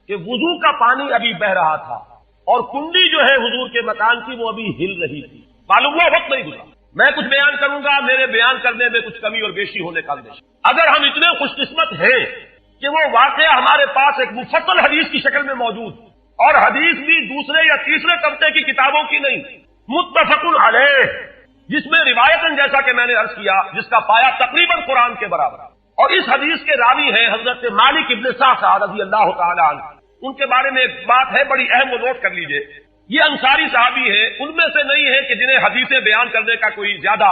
کہ وضو کا پانی ابھی بہ رہا تھا اور کنڈی جو ہے حضور کے مکان کی وہ ابھی ہل رہی تھی. معلوم ہوا وقت نہیں گزرا. میں کچھ بیان کروں گا، میرے بیان کرنے میں کچھ کمی اور بیشی ہونے کا اندیشہ. اگر ہم اتنے خوش قسمت ہیں کہ وہ واقعہ ہمارے پاس ایک مفصل حدیث کی شکل میں موجود، اور حدیث بھی دوسرے یا تیسرے طبقے کی کتابوں کی نہیں، متفق علیہ، جس میں روایتاً جیسا کہ میں نے عرض کیا جس کا پایا تقریباً قرآن کے برابر ہے. اور اس حدیث کے راوی ہیں حضرت مالک ابن صعصع رضی اللہ تعالی عنہ. ان کے بارے میں ایک بات ہے بڑی اہم، وہ نوٹ کر لیجئے. یہ انصاری صحابی ہیں، ان میں سے نہیں ہے کہ جنہیں حدیثیں بیان کرنے کا کوئی زیادہ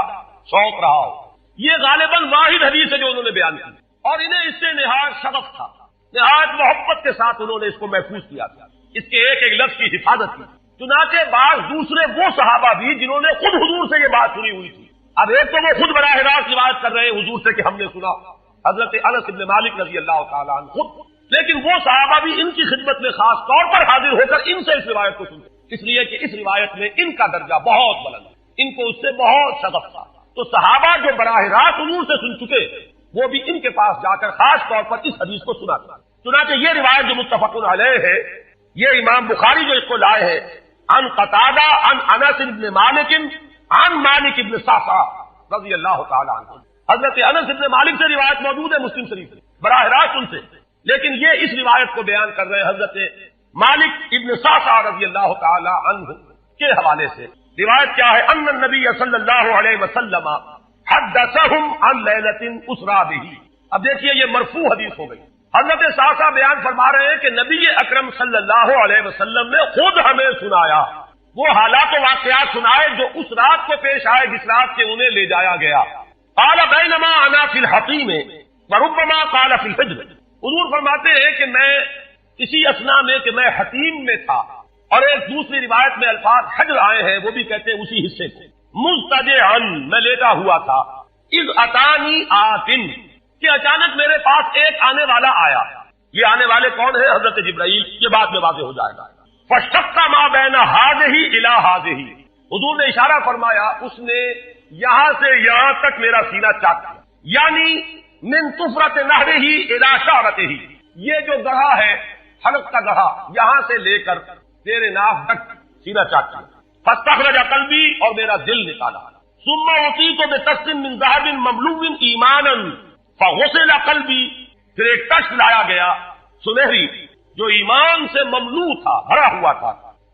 شوق رہا ہو. یہ غالباً واحد حدیث ہے جو انہوں نے بیان کی، اور انہیں اس سے نہایت شغف تھا، نہایت محبت کے ساتھ انہوں نے اس کو محفوظ کیا تھا، اس کے ایک ایک لفظ کی حفاظت کی. چنانچہ بعض دوسرے وہ صحابہ بھی جنہوں نے خود حضور سے یہ بات سنی ہوئی تھی. اب ایک تو وہ خود براہ راست روایت کر رہے ہیں حضور سے کہ ہم نے سنا، حضرت انس بن مالک رضی اللہ تعالیٰ عنہ خود، لیکن وہ صحابہ بھی ان کی خدمت میں خاص طور پر حاضر ہو کر ان سے اس روایت کو سنتے، اس لیے کہ اس روایت میں ان کا درجہ بہت بلند ہے، ان کو اس سے بہت شغف تھا. تو صحابہ جو براہ راست حضور سے سن چکے وہ بھی ان کے پاس جا کر خاص طور پر اس حدیث کو سنا تھا. چنانچہ یہ روایت جو متفق علیہ ہے، یہ امام بخاری جو اس کو لائے ہیں عن قتادہ عن انس بن مالک عن مالک بن صعصع رضی اللہ تعالی عنہ. حضرت انس بن مالک سے روایت موجود ہے مسلم شریف میں براہ راست ان سے، لیکن یہ اس روایت کو بیان کر رہے ہیں حضرت مالک ابن صعصع رضی اللہ تعالی عنہ کے حوالے سے. روایت کیا ہے؟ ان النبی صلی اللہ علیہ وسلم حدثهم عن لیلۃ اسرا بہ. اب دیکھیے یہ مرفوع حدیث ہو گئی. حضرت صعصع بیان فرما رہے ہیں کہ نبی اکرم صلی اللہ علیہ وسلم نے خود ہمیں سنایا، وہ حالات و واقعات سنائے جو اس رات کو پیش آئے جس رات سے انہیں لے جایا گیا. قال بینما انا فی الحطیم وربما قال فی الحجر. حضور فرماتے ہیں کہ میں اسی اثنا میں کہ میں حتیم میں تھا، اور ایک دوسری روایت میں الفاظ حجر آئے ہیں وہ بھی کہتے ہیں اسی حصے کو. مضطجعا، میں لیٹا ہوا تھا. اذ اتانی آتن، کہ اچانک میرے پاس ایک آنے والا آیا. یہ آنے والے کون ہیں؟ حضرت جبرائیل. یہ بعد میں واضح ہو جائے گا. فشق ما بین ہذہ الی ہذہ، حضور نے اشارہ فرمایا اس نے یہاں سے یہاں تک میرا سینہ چاک کیا، یعنی من طفرت نہرہ الی شعرتہ، یہ جو گڑھا ہے حلق کا گڑھا یہاں سے لے کر تیرے ناف تک سینہ چاک کیا. فاستخرج قلبی، اور میرا دل نکالا. ثم اعطیت بطست من ذهب مملوء ایمانا فغسل قلبی، پھر ایک تشت لایا گیا سنہری جو ایمان سے مملوء تھا، بھرا ہوا تھا،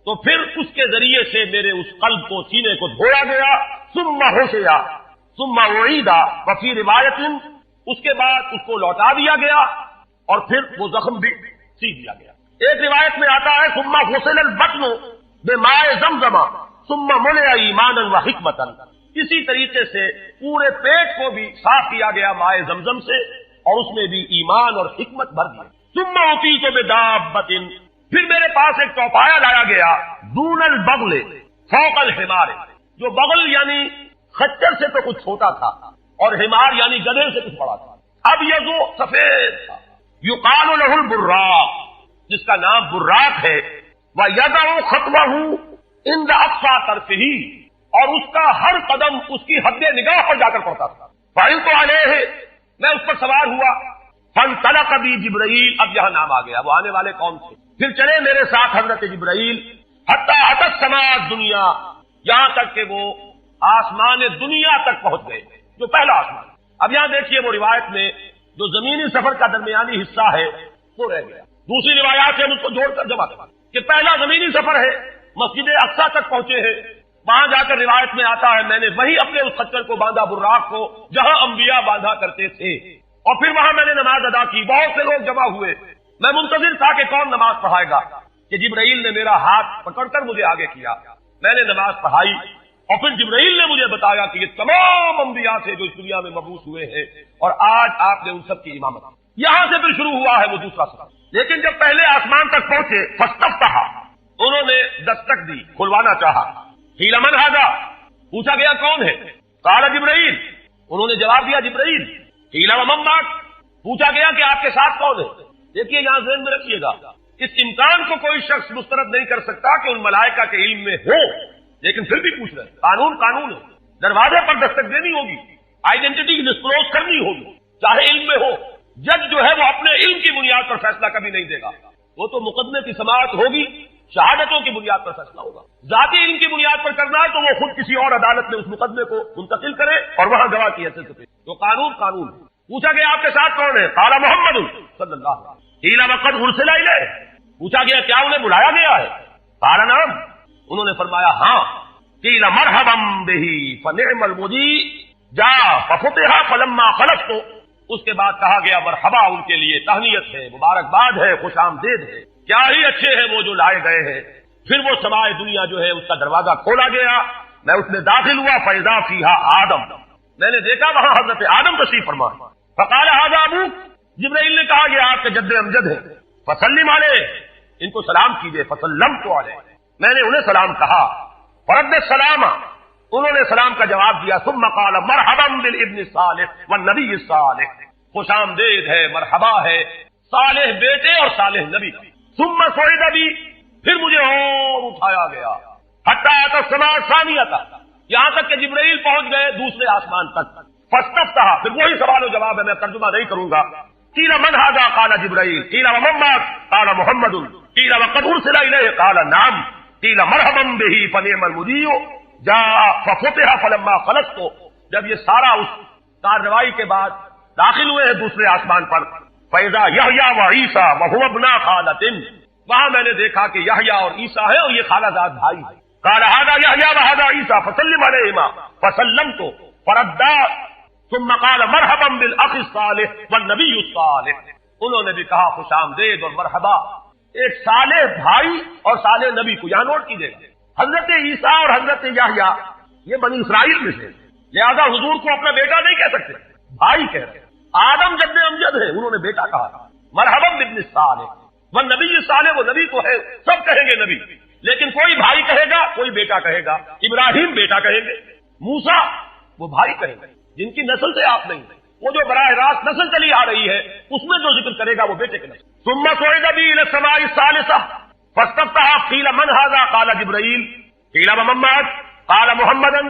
تو پھر اس کے ذریعے سے میرے اس قلب کو، سینے کو دھویا گیا. ثم حسیا ثم اعید، وفی روایت اس کے بعد اس کو لوٹا دیا گیا اور پھر وہ زخم بھی سی دیا گیا. ایک روایت میں آتا ہے ثم غسل البطن بماء زمزم ثم ملئ ایمانا وحکمتا. اسی طریقے سے پورے پیٹ کو بھی صاف کیا گیا مائے زمزم سے، اور اس میں بھی ایمان اور حکمت بھر دی. ثم اعطیت بدابۃ، پھر میرے پاس ایک چوپایا لایا گیا دون البغل فوق الحمار، جو بغل یعنی خچر سے تو کچھ چھوٹا تھا اور حمار یعنی گدھے سے کچھ بڑا تھا. اب یہ جو سفید تھا یقال له البراق، جس کا نام براق ہے. وَيَدَعُ خَطْوَهُ عِنْدَ أَقْصَى طَرْفِهِ، اور اس کا ہر قدم اس کی حد نگاہ پر جا کر پڑتا تھا. فَعِلْتُ عَلَيْهِ، میں اس پر سوار ہوا. فَانْطَلَقَ بِي جِبْرَائِیل، اب یہاں نام آ گیا، وہ آنے والے کون تھے؟ پھر چلے میرے ساتھ حضرت جبرائیل حتی اتی السماء الدنیا، یہاں تک کہ وہ آسمان دنیا تک پہنچ گئے، جو پہلا آسمان. اب یہاں دیکھیے وہ روایت میں جو زمینی سفر کا درمیانی حصہ ہے وہ رہ گیا. دوسری روایات سے ہم اس کو جوڑ کر جمع کریں کہ پہلا زمینی سفر ہے، مسجد اقصیٰ تک پہنچے ہیں. وہاں جا کر روایت میں آتا ہے میں نے وہی اپنے اس خچر کو باندھا، براق کو، جہاں انبیاء باندھا کرتے تھے، اور پھر وہاں میں نے نماز ادا کی. بہت سے لوگ جمع ہوئے، میں منتظر تھا کہ کون نماز پڑھائے گا، کہ جبرائیل نے میرا ہاتھ پکڑ کر مجھے آگے کیا. میں نے نماز پڑھائی اور پھر جبرائیل نے مجھے بتایا کہ یہ تمام انبیاء سے جو اس دنیا میں مبعوث ہوئے ہیں، اور آج آپ نے ان سب کی امامت. یہاں سے پھر شروع ہوا ہے وہ دوسرا سفر. لیکن جب پہلے آسمان تک پہنچے فاستفتح، انہوں نے دستک دی، کھلوانا چاہا. قیل من ھذا، پوچھا گیا کون ہے؟ قال جبرائیل، انہوں نے جواب دیا جبرائیل. قیل ومن معک، پوچھا گیا کہ آپ کے ساتھ کون ہے؟ دیکھیے یہاں ذہن میں رکھیے گا، اس امکان کو کوئی شخص مسترد نہیں کر سکتا کہ ان ملائکہ کے علم میں ہو، لیکن پھر بھی پوچھ رہے ہیں. قانون ہے، دروازے پر دستک دینی ہوگی، آئیڈینٹی ڈسکلوز کرنی ہوگی، چاہے علم میں ہو. جج جو ہے وہ اپنے علم کی بنیاد پر فیصلہ کبھی نہیں دے گا. وہ تو مقدمے کی سماعت ہوگی، شہادتوں کی بنیاد پر فیصلہ ہوگا. ذاتی علم کی بنیاد پر کرنا ہے تو وہ خود کسی اور عدالت میں اس مقدمے کو منتقل کرے اور وہاں گواہ کی حیثیت سے. تو قانون پوچھا گیا آپ کے ساتھ کون ہے؟ قال محمد صلی اللہ علیہ وسلم. قیل وقد ارسل الیہ، پوچھا گیا کیا انہیں بلایا گیا ہے؟ قال نعم، انہوں نے فرمایا ہاں. قیل مرحبا بہ فنعم المجیء جاء ففتح فلما خلصت، اس کے بعد کہا گیا مرحبا ان کے لیے، تہنیت ہے، مبارکباد ہے، خوش آمدید ہے، کیا ہی اچھے ہیں وہ جو لائے گئے ہیں. پھر وہ سمائے دنیا جو ہے اس کا دروازہ کھولا گیا، میں اس میں داخل ہوا، فاذا فیہا آدم، میں نے دیکھا وہاں حضرت آدم تشریف فرما. فقال ھذا ابوک، جبرائیل نے کہا کہ آپ کے جد امجد ہیں. فسلم علیہ، ان کو سلام کیجئے. فسلمت علیہ، میں نے انہیں سلام کہا. فرد السلام، انہوں نے سلام کا جواب دیا. ثم قال مرحبا بالابن الصالح والنبی الصالح، خوش آمدید ہے، مرحبا ہے صالح بیٹے اور صالح نبی. ثم صعد بی، پھر مجھے اور اٹھایا گیا. حتی اتى السماء الثانیہ، یہاں تک کہ جبرائیل پہنچ گئے دوسرے آسمان تک. فاستفتح، پھر وہی سوال و جواب ہے، میں ترجمہ نہیں کروں گا. قیل من ھذا؟ قال جبرائیل. قیل ومن معك؟ قال محمد. قیل وقد ارسل الیہ؟ قال نعم. قیل مرحبا بہ فنعم المجیء جاء ففتح فلما خلصت. جب یہ سارا اس کارروائی کے بعد داخل ہوئے ہیں دوسرے آسمان پر، فاذا یحییٰ وعیسیٰ وہو ابنا خالۃ، وہاں میں نے دیکھا کہ یحییٰ اور عیسیٰ ہے اور یہ خالہ زاد بھائی ہیں. قال ھذا یحییٰ وھذا عیسیٰ فسلم علیہما. فسلمت فردا. ثم قال مرحبا بالاخ الصالح والنبی الصالح، انہوں نے بھی کہا خوش آمدید اور مرحبا ایک صالح بھائی اور صالح نبی کو. یہاں نوٹ کیجیے گا، حضرت عیسیٰ اور حضرت یحییٰ یہ بنی اسرائیل میں سے، لہذا حضور کو اپنا بیٹا نہیں کہہ سکتے، بھائی کہہ رہے. آدم جد امجد ہے، انہوں نے بیٹا کہا. مرحبا بابن الصالح والنبی الصالح، وہ نبی تو ہے، سب کہیں گے نبی، لیکن کوئی بھائی کہے گا، کوئی بیٹا کہے گا. ابراہیم بیٹا کہیں گے، موسیٰ وہ بھائی کہیں گے جن کی نسل سے آپ نہیں، وہ جو براہ راست نسل چلی آ رہی ہے اس میں جو ذکر کرے گا وہ بیٹے کے نسل. ثم صعد بی الی السماء الثالثہ فاستفتح. قیل من ھذا؟ قال جبرائیل. قیل ومن معك؟ قال محمدا.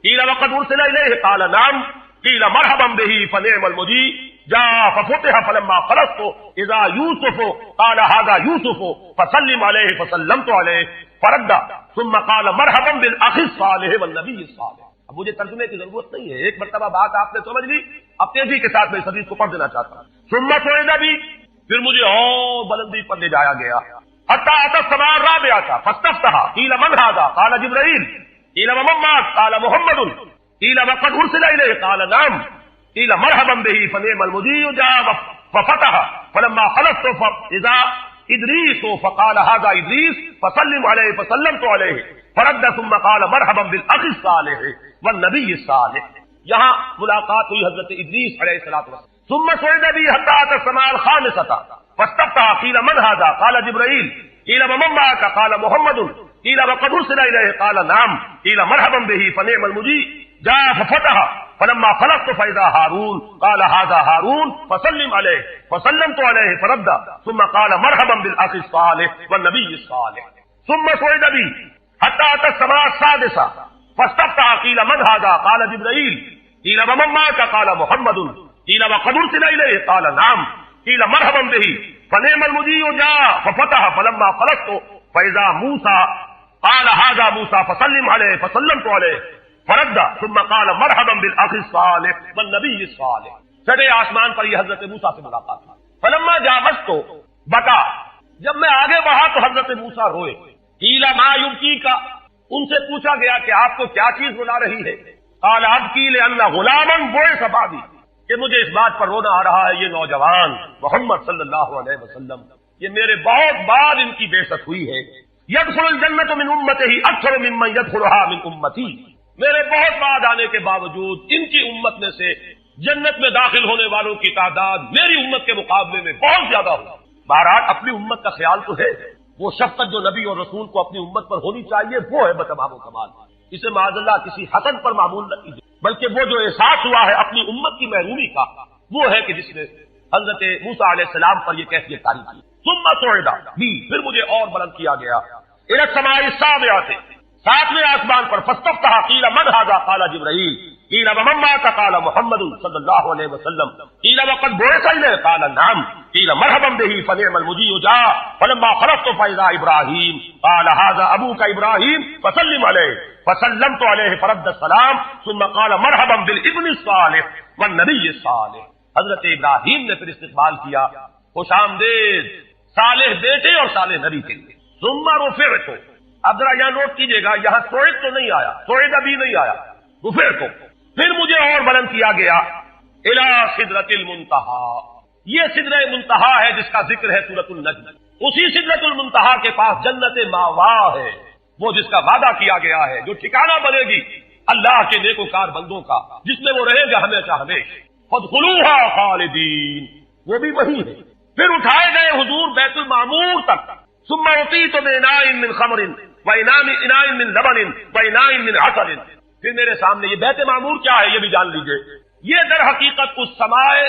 قیل وقد ارسل الیہ؟ قال نعم. قیل مرحبا بہ فنعم المجیء جاء ففتح فلما خلصت اذا یوسف. قال ھذا یوسف فسلم علیہ. فسلمت علیہ فرد. ثم قال مرحبا بالاخ الصالح والنبی الصالح. اب مجھے ترجمے کی ضرورت نہیں ہے، ایک مرتبہ بات آپ نے سمجھ لی، اب تیزی کے ساتھ میں اس حدیث کو پڑھ دینا چاہتا ہوں. ثم صعد بی، پھر مجھے اور بلندی پر لے جایا گیا. حتی اتى السماء الرابعہ فاستفتح. قیل من ھذا؟ قال جبرائیل. قیل ومن معك؟ قال محمد. قیل وقد ارسل الیہ؟ قال نعم. قیل مرحبا بہ فنعم المجیء جاء ففتح فلما خلصت فاذا ادریس. فقال ھذا ادریس فسلم علیہ. فسلمت علیہ فرد. ثم قال مرحبا بالاخ الصالح والنبی الصالح. یہاں ملاقات ہوئی حضرت ادریس علیہ السلام. ثم صعد بی حتی اتى السماء الخامسة فاستفتح. قیل من ھذا؟ قال جبرائیل. قیل ومن معك؟ قال محمد. قیل وقد ارسل الیہ؟ قال نعم. قیل مرحبا بہ فنعم المجیء جاء ففتح فلما خلصت فاذا هارون. قال ھذا هارون فسلم علیہ. فسلمت علیہ فرد. ثم قال مرحبا بالاخ الصالح والنبی الصالح. ثم صعد بی حتی اتى السماء السادسة فاستفتح. قیل من ھذا؟ قال جبرائیل. قیل ومن معك؟ قال محمد. قیل وقد ارسل الیہ؟ قال نعم. قیل مرحبا بہ فنعم المجیء جاء ففتح فلما خلصت فاذا موسیٰ. قال ھذا موسیٰ فسلم علیہ. فسلمت علیہ فرد. ثم قال مرحبا بالاخ الصالح والنبی الصالح. چھٹے آسمان پر یہ حضرت موسیٰ سے ملاقات تھا. فلما جاوزت بکا، جب میں آگے بڑھا تو حضرت موسیٰ روئے. قیل ما یبکیک، ان سے پوچھا گیا کہ آپ کو کیا چیز رلا رہی ہے؟ قال ابکی لان غلاما بعث بعدی، کہ مجھے اس بات پر رونا آ رہا ہے یہ نوجوان محمد صلی اللہ علیہ وسلم، یہ میرے بہت بعد ان کی بعثت ہوئی ہے. یدخل الجنۃ من امتہ اکثر ممن یدخلها من امتی، میرے بہت بعد آنے کے باوجود ان کی امت میں سے جنت میں داخل ہونے والوں کی تعداد میری امت کے مقابلے میں بہت زیادہ ہوگی. بہرحال اپنی امت کا خیال تو ہے، وہ شفقت جو نبی اور رسول کو اپنی امت پر ہونی چاہیے وہ ہے بتمام و کمال. اسے معاذ اللہ کسی حسد پر معمول نہ کیجیے، بلکہ وہ جو احساس ہوا ہے اپنی امت کی محرومی کا، وہ ہے کہ جس نے حضرت موسیٰ علیہ السلام پر یہ کیفیت طاری کی. ثم صعد بی، پھر مجھے اور بلند کیا گیا. الی السماء السابعۃ، ساتویں آسمان پر. فاستفتح. قیل من ھذا؟ قال جبرائیل. قیل ومن مات قال محمد صلی اللہ علیہ وسلم قیل وقد بعث الیہ قال نعم قیل مرحبا به فنعم المجیء جاء فلما خرجت فاذا ابراہیم قال هذا ابوك ابراہیم فسلم علیہ فسلمت علیہ فرد السلام ثم قال مرحبا بالابن الصالح والنبی الصالح. حضرت ابراہیم نے پھر استقبال کیا، خوش آمدید صالح بیٹے اور صالح نبی کے لیے. ثم رفعت، اب ذرا یہاں نوٹ کیجئے گا، یہاں صعد تو نہیں آیا، صعد ابھی نہیں آیا، رفعت پھر مجھے اور بلند کیا گیا الی سدرۃ المنتہی. یہ سدرۃ منتہا ہے جس کا ذکر ہے سورۃ النجم. اسی سدرۃ المنتہا کے پاس جنت ماوا ہے، وہ جس کا وعدہ کیا گیا ہے، جو ٹھکانہ بنے گی اللہ کے نیکوکار بندوں کا، جس میں وہ رہے گا ہمیشہ ہمیشہ. فادخلوها خالدین، وہ بھی وہی ہے. پھر اٹھائے گئے حضور بیت المعمور تک. ثم اعطیت باناء من خمر واناء من لبن واناء من عسل. پھر میرے سامنے یہ بیت معمور کیا ہے یہ بھی جان لیجئے. یہ در حقیقت اس سمائے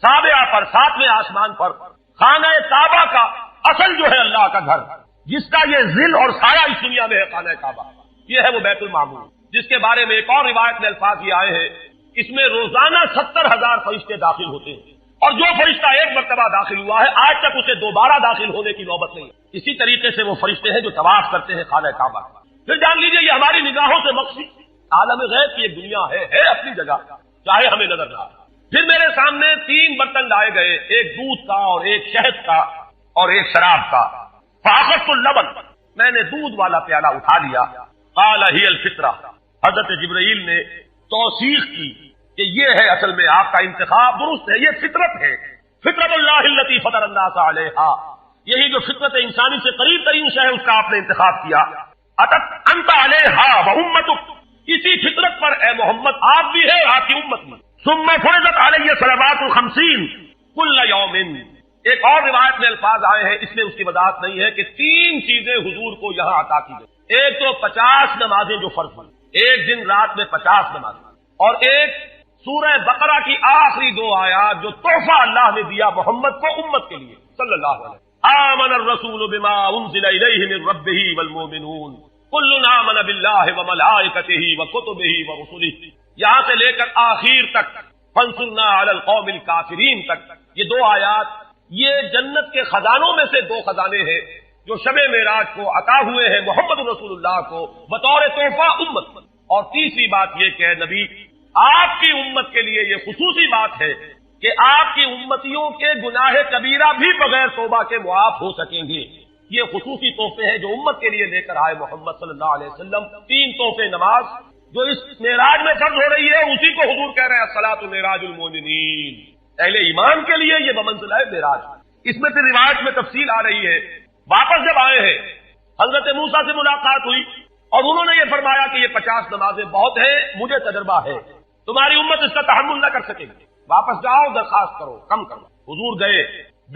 سابعہ پر، ساتویں آسمان پر خانہ کعبہ کا اصل جو ہے اللہ کا گھر، جس کا یہ ظل اور سایہ اس دنیا میں ہے خانہ کعبہ، یہ ہے وہ بیت المعمور، جس کے بارے میں ایک اور روایت میں الفاظ یہ آئے ہیں اس میں روزانہ 70,000 فرشتے داخل ہوتے ہیں، اور جو فرشتہ ایک مرتبہ داخل ہوا ہے آج تک اسے دوبارہ داخل ہونے کی نوبت نہیں. اسی طریقے سے وہ فرشتے ہیں جو طواف کرتے ہیں خانہ کعبہ. پھر جان لیجئے یہ ہماری نگاہوں سے مخفی عالم غیب کی ایک دنیا ہے اپنی جگہ، چاہے ہمیں نظر نہ آئے. پھر میرے سامنے 3 برتن لائے گئے، ایک دودھ کا اور ایک شہد کا اور ایک شراب کا. فاخذت اللبن، میں نے دودھ والا پیالہ اٹھا لیا. قال هي الفطرہ، حضرت جبرائیل نے توثیق کی کہ یہ ہے اصل میں آپ کا انتخاب درست ہے، یہ فطرت ہے. فطرت اللہ التي فطر الناس علیہا، یہی جو فطرت انسانی سے قریب ترین شے ہے اس کا آپ نے انتخاب کیا. اتت انت علیہا وامتک، اسی فطرت پر اے محمد آپ بھی ہے اور آپ کی امت بھی. ثم فرضت علیہ صلوات 50 کل یوم. ایک اور روایت میں الفاظ آئے ہیں، اس میں اس کی وضاحت نہیں ہے کہ 3 چیزیں حضور کو یہاں عطا کی گئی. ایک تو 50 نمازیں جو فرض ہوئی، ایک دن رات میں 50 نمازیں، اور ایک سورہ بقرہ کی آخری 2 آیات جو تحفہ اللہ نے دیا محمد کو امت کے لیے صلی اللہ علیہ وسلم. آمن الرسول بما انزل الیہ من ربہ والمؤمنون کل آمن باللہ وملائکتہ وکتبہ ورسلہ، یہاں سے لے کر آخر تک فانصرنا علی القوم الکافرین تک. یہ 2 آیات یہ جنت کے خزانوں میں سے 2 خزانے ہیں جو شب معراج کو عطا ہوئے ہیں محمد رسول اللہ کو بطور تحفہ امت. اور تیسری بات یہ کہ نبی آپ کی امت کے لیے یہ خصوصی بات ہے کہ آپ کی امتیوں کے گناہ کبیرہ بھی بغیر توبہ کے معاف ہو سکیں گے. یہ خصوصی تحفے ہیں جو امت کے لیے لے کر آئے محمد صلی اللہ علیہ وسلم. 3 تحفے، نماز جو اس معراج میں فرض ہو رہی ہے اسی کو حضور کہہ رہے ہیں الصلاۃ معراج المؤمنین، اہل ایمان کے لیے یہ بمنزلہ معراج. اس میں پھر روایت میں تفصیل آ رہی ہے. واپس جب آئے ہیں حضرت موسیٰ سے ملاقات ہوئی اور انہوں نے یہ فرمایا کہ یہ 50 نمازیں بہت ہیں، مجھے تجربہ ہے، تمہاری امت اس کا تحمل نہ کر سکے گی، واپس جاؤ درخواست کرو کم کرو. حضور گئے،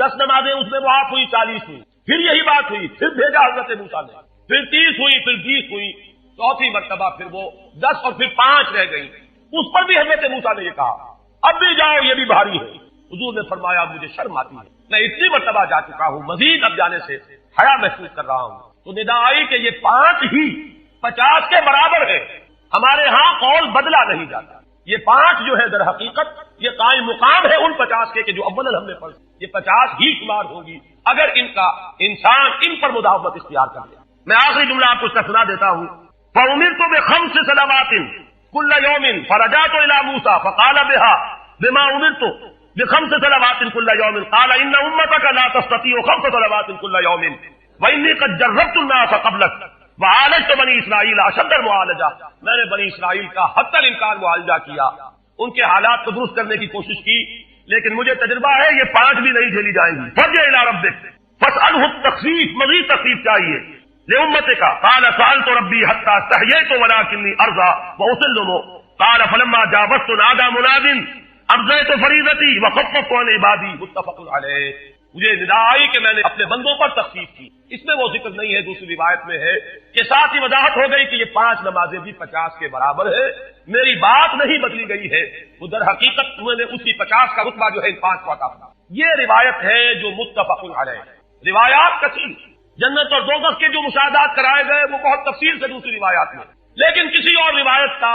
10 نمازیں اس میں معاف ہوئی، 40 ہوئی. پھر یہی بات ہوئی، پھر بھیجا حضرت موسیٰ نے، پھر 30 ہوئی، پھر 20 ہوئی، 4تھی مرتبہ پھر وہ 10 اور پھر 5 رہ گئی. اس پر بھی حضرت موسیٰ نے یہ کہا اب بھی جاؤ یہ بھی بھاری ہے. حضور نے فرمایا مجھے شرم آتی ہے، میں اتنی مرتبہ جا چکا ہوں، مزید اب جانے سے حیا محسوس کر رہا ہوں. تو ندا آئی کہ یہ 5 ہی 50 کے برابر ہے. ہمارے ہاں قول بدلا نہیں جاتا. یہ 5 جو ہے در حقیقت یہ قائم مقام ہے ان 50 کے کہ جو اول ہم نے پڑھ، یہ 50 ہی شمار ہوگی اگر ان کا انسان ان پر مداومت اختیار کر لیا. میں آخری جملہ آپ کو سنا دیتا ہوں. فَأُمِرْتُ بِخَمْسِ صَلَوَاتٍ كُلَّ يَوْمٍ فَرَجَعْتُ إِلَى مُوسَىٰ فَقَالَ بِهَا بِمَا أُمِرْتُ بِخَمْسِ صَلَوَاتٍ كُلَّ يَوْمٍ قَالَ إِنَّ أُمَّتَكَ لَا تَسْتَطِيعُ 5 صَلَوَاتٍ كُلَّ يَوْمٍ وَإِنِّي قَدْ جَرَّبْتُ النَّاسَ قَبْلَكَ وَعَالَجْتُ بَنِي إِسْرَائِيلَ أَشَدَّ الْمُعَالَجَةِ. میں نے بنی اسرائیل کا حتی الامکان معالجہ کیا، ان کے حالات کو درست کرنے کی کوشش کی، لیکن مجھے تجربہ ہے یہ 5 بھی نہیں جھیلی جائیں گی. فَارْجِعْ إِلَىٰ رَبِّكَ فَاسْأَلْهُ التَّخْفِيفَ، مزید تخفیف چاہیے. لأمتك قال سألت ربي حتى استحييت ولكني أرضى وأسلم. قال فلما جاوزت نادى مناد أبزيت فريضتي وخففت عن عبادي. متفق علیہ. مجھے ندا آئی کہ میں نے اپنے بندوں پر تخفیف کی. اس میں وہ ذکر نہیں ہے، دوسری روایت میں ہے کہ ساتھ ہی وضاحت ہو گئی کہ یہ 5 نمازیں بھی 50 کے برابر ہے. میری بات نہیں بدلی گئی ہے، وہ در حقیقت انہوں نے اسی 50 کا رتبہ جو ہے ان 5 کو عطا کیا. یہ روایت ہے جو متفق علیہ. روایات کثیر، جنت اور دوزخ کے جو مشاہدات کرائے گئے وہ بہت تفصیل سے دوسری روایات میں، لیکن کسی اور روایت کا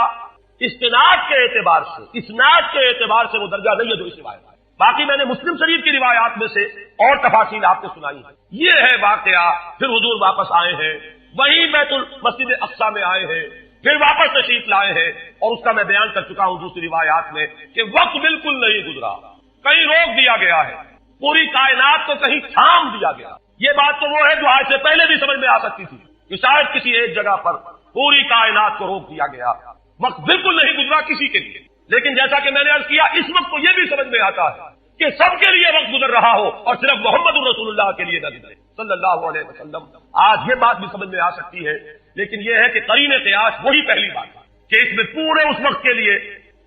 استناد کے اعتبار سے، اسناد کے اعتبار سے وہ درجہ نہیں ہے جو اس روایت ہے۔ باقی میں نے مسلم شریف کی روایات میں سے اور تفاصیل آپ کو سنائی ہے۔ یہ ہے واقعہ، پھر حضور واپس آئے ہیں، وہیں بیت المسجد اقصی میں آئے ہیں، پھر واپس تشریف لائے ہیں، اور اس کا میں بیان کر چکا ہوں دوسری روایات میں کہ وقت بالکل نہیں گزرا، کہیں روک دیا گیا ہے، پوری کائنات کو کہیں تھام دیا گیا۔ یہ بات تو وہ ہے جو آج سے پہلے بھی سمجھ میں آ سکتی تھی کہ شاید کسی ایک جگہ پر پوری کائنات کو روک دیا گیا، وقت بالکل نہیں گزرا کسی کے لیے۔ لیکن جیسا کہ میں نے عرض کیا، اس وقت تو یہ بھی سمجھ میں آتا ہے کہ سب کے لیے وقت گزر رہا ہو اور صرف محمد رسول اللہ کے لیے نہ گزرے صلی اللہ علیہ وسلم۔ آج یہ بات بھی سمجھ میں آ سکتی ہے، لیکن یہ ہے کہ قرین قیاس وہی پہلی بات ہے کہ اس میں پورے اس وقت کے لیے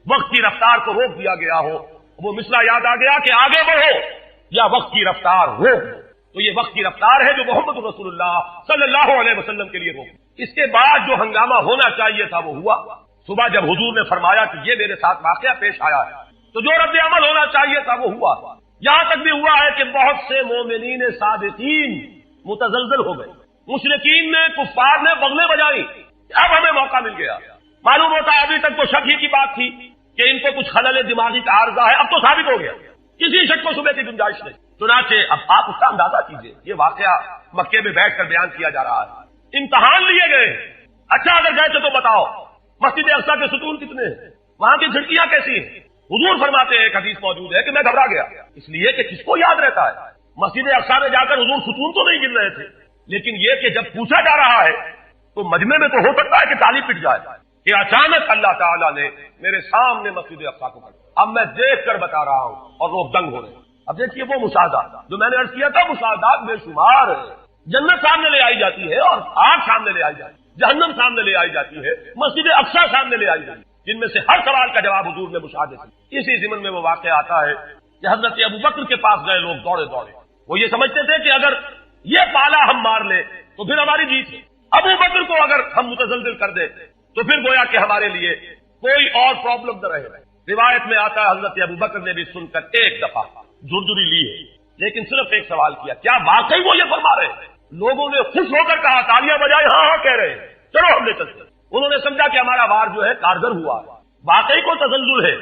وقت کی رفتار کو روک دیا گیا ہو۔ وہ مصرع یاد آ گیا کہ آگے بڑھو یا وقت کی رفتار روک دو، تو یہ وقت کی رفتار ہے جو محمد رسول اللہ صلی اللہ علیہ وسلم کے لیے روک۔ اس کے بعد جو ہنگامہ ہونا چاہیے تھا وہ ہوا۔ صبح جب حضور نے فرمایا کہ یہ میرے ساتھ واقعہ پیش آیا ہے، تو جو رد عمل ہونا چاہیے تھا وہ ہوا۔ یہاں تک بھی ہوا ہے کہ بہت سے مومنین صادقین متزلزل ہو گئے، مشرکین نے، کفار نے بغلیں بجائی، اب ہمیں موقع مل گیا۔ معلوم ہوتا ہے ابھی تک تو شک ہی کی بات تھی کہ ان کو کچھ خلل دماغی کا عارضہ ہے، اب تو ثابت ہو گیا، کسی شک کو صبح کی گنجائش نہیں۔ چنانچہ اب آپ اس کا اندازہ کیجئے، یہ واقعہ مکے میں بیٹھ کر بیان کیا جا رہا ہے، امتحان لیے گئے۔ اچھا اگر گئے تھے تو بتاؤ مسجد اقصی کے ستون کتنے ہیں، وہاں کی کھڑکیاں کیسی ہیں؟ حضور فرماتے ہیں، ایک حدیث موجود ہے کہ میں گھبرا گیا، اس لیے کہ کس کو یاد رہتا ہے؟ مسجد اقصی میں جا کر حضور ستون تو نہیں گن رہے تھے، لیکن یہ کہ جب پوچھا جا رہا ہے تو مجمع میں تو ہو سکتا ہے کہ تالی پٹ جائے کہ اچانک اللہ تعالیٰ نے میرے سامنے مسجد اقصی کو کھڑا، اب میں دیکھ کر بتا رہا ہوں اور لوگ دنگ ہو رہے ہیں۔ اب دیکھیے وہ مشاہدات جو میں نے عرض کیا تھا، مشاہدات بے شمار ہے۔ جنت سامنے لے آئی جاتی ہے اور آگ سامنے لے آئی جاتی ہے، جہنم سامنے لے آئی جاتی ہے، مسجد اقصی سامنے لے آئی جاتی ہے، جن میں سے ہر سوال کا جواب حضور نے مشاہدے سے۔ اسی ضمن میں وہ واقعہ آتا ہے کہ حضرت ابو بکر کے پاس گئے لوگ دوڑے دوڑے، وہ یہ سمجھتے تھے کہ اگر یہ پالا ہم مار لیں تو پھر ہماری جیت ہے، ابو بکر کو اگر ہم متزلزل کر دیں تو پھر گویا کہ ہمارے لیے کوئی اور پرابلم نہ رہے۔ روایت میں آتا ہے حضرت ابو بکر نے بھی سن کر ایک دفعہ جھرجھری لی ہے، لیکن صرف ایک سوال کیا، کیا واقعی وہ یہ فرما رہے ہیں؟ لوگوں نے خوش ہو کر کہا، تالیاں بجائے، ہاں ہاں کہہ رہے ہیں، چلو ہم لے چلتے۔ انہوں نے سمجھا کہ ہمارا وار جو ہے کارگر ہوا، واقعی کو تزلزل ہے،